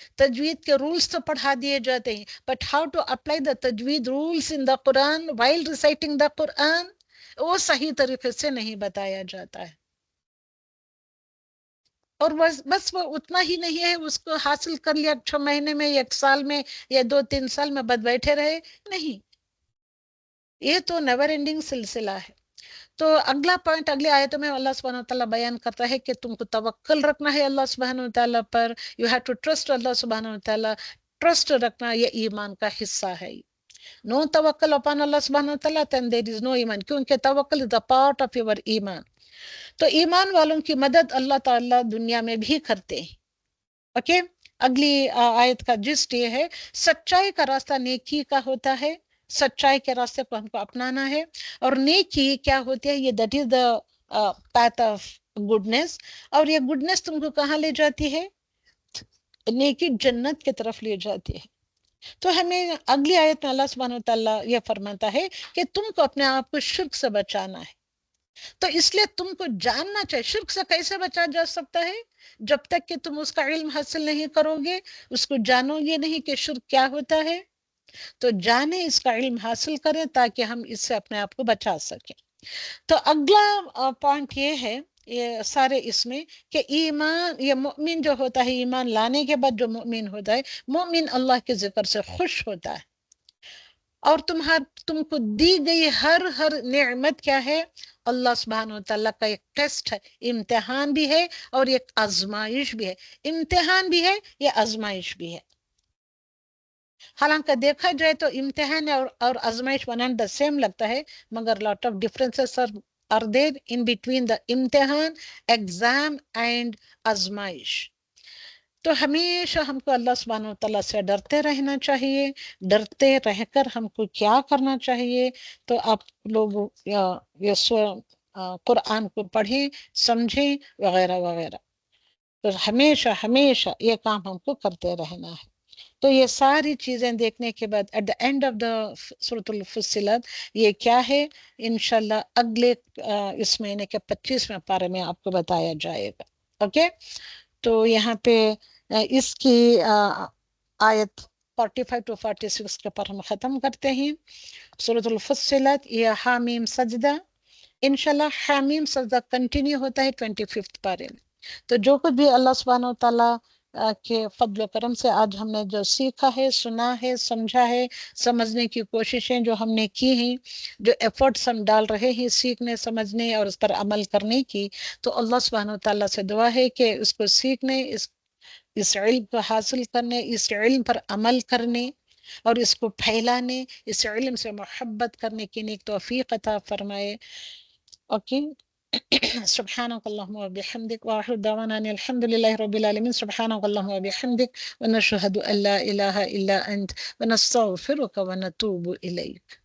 کے رولز تو پڑھا دیے جاتے ہیں، but how to apply the تجوید rules in the Quran while reciting the Quran, وہ صحیح طریقے سے نہیں بتایا جاتا ہے. اور بس وہ اتنا ہی نہیں ہے، اس کو حاصل کر لیا 6 مہینے میں، 1 سال میں، یا 2-3 سال میں بد بیٹھے رہے. نہیں، یہ تو نیور اینڈنگ سلسلہ ہے. تو اگلا پوائنٹ اگلی آیتوں میں اللہ سبحانہ وتعالیٰ بیان کرتا ہے کہ تم کو توکل رکھنا ہے اللہ سبحانہ وتعالیٰ پر. یو ہیو ٹو ٹرسٹ اللہ سبحانہ وتعالیٰ. ٹرسٹ رکھنا یہ ایمان کا حصہ ہے. نو توکل اپان اللہ سبحانہ وتعالیٰ then there is no ایمان، کیونکہ توکل is a part of your ایمان. تو ایمان والوں کی مدد اللہ تعالیٰ دنیا میں بھی کرتے ہیں. اوکے. اگلی آیت کا جسٹ یہ ہے، سچائی کا راستہ نیکی کا ہوتا ہے. سچائی کے راستے کو ہم کو اپنانا ہے. اور نیکی کیا ہوتی ہے؟ یہ that is the path of goodness. اور یہ گڈنس تم کو کہاں لے جاتی ہے؟ نیکی جنت کی طرف لے جاتی ہے. تو ہمیں اگلی آیت میں اللہ سبحانہ وتعالیٰ یہ فرماتا ہے کہ تم کو اپنے آپ کو شرک سے بچانا ہے. تو اس لیے تم کو جاننا چاہیے شرک سے کیسے بچا جا سکتا ہے. جب تک کہ تم اس کا علم حاصل نہیں کرو گے، اس کو جانو گے نہیں کہ شرک کیا ہوتا ہے، تو جانے اس کا علم حاصل کریں تاکہ ہم اس سے اپنے آپ کو بچا سکیں. تو اگلا پوائنٹ یہ ہے، یہ سارے اس میں، کہ ایمان، یہ مومن جو ہوتا ہے، ایمان لانے کے بعد جو مومن ہوتا ہے، مومن اللہ کے ذکر سے خوش ہوتا ہے. اور تم کو دی گئی ہر نعمت کیا ہے؟ اللہ سبحانہ وتعالیٰ کا ایک ٹیسٹ ہے، امتحان بھی ہے اور ایک آزمائش بھی ہے. امتحان بھی ہے، یہ آزمائش بھی ہے. حالانکہ دیکھا جائے تو امتحان اور آزمائش ون اینڈ دا سیم لگتا ہے، مگر lot of differences are there in between the امتحان، ایگزام اینڈ آزمائش. تو ہمیشہ ہم کو اللہ سبحانہ و تعالیٰ سے ڈرتے رہنا چاہیے. ڈرتے رہ کر ہم کو کیا کرنا چاہیے؟ تو آپ لوگ قرآن کو پڑھیں، سمجھیں، وغیرہ وغیرہ. تو ہمیشہ ہمیشہ یہ کام ہم کو کرتے رہنا ہے. تو یہ ساری چیزیں دیکھنے کے بعد at the end of the سورۃ الفصلت یہ کیا ہے، انشاءاللہ اگلے اس مہینے کے 25ویں پارے میں آپ کو بتایا جائے گا. اوکے. تو یہاں پہ اس کی آیت 45 to 46 کے پر ہم ختم کرتے ہیں. سورۃ الفصلت یہ حامیم سجدہ، انشاءاللہ حامیم سجدہ کنٹینیو ہوتا ہے 25 پارے میں. تو جو کچھ بھی اللہ سبحانہ و تعالیٰ کے فضل و کرم سے آج ہم نے جو سیکھا ہے، سنا ہے، سمجھا ہے، سمجھنے کی کوششیں جو ہم نے کی ہیں، جو ایفرٹس ہم ڈال رہے ہیں سیکھنے، سمجھنے اور اس پر عمل کرنے کی، تو اللہ سبحانہ و تعالیٰ سے دعا ہے کہ اس کو سیکھنے، اس علم کو حاصل کرنے، اس علم پر عمل کرنے اور اس کو پھیلانے، اس علم سے محبت کرنے کی نیک توفیق عطا فرمائے. اوکے. سبحانك اللهم وبحمدك وآخر دعوانا أن الحمد لله رب العالمين. سبحانك اللهم وبحمدك ونشهد أن لا إله إلا أنت ونستغفرك ونتوب إليك.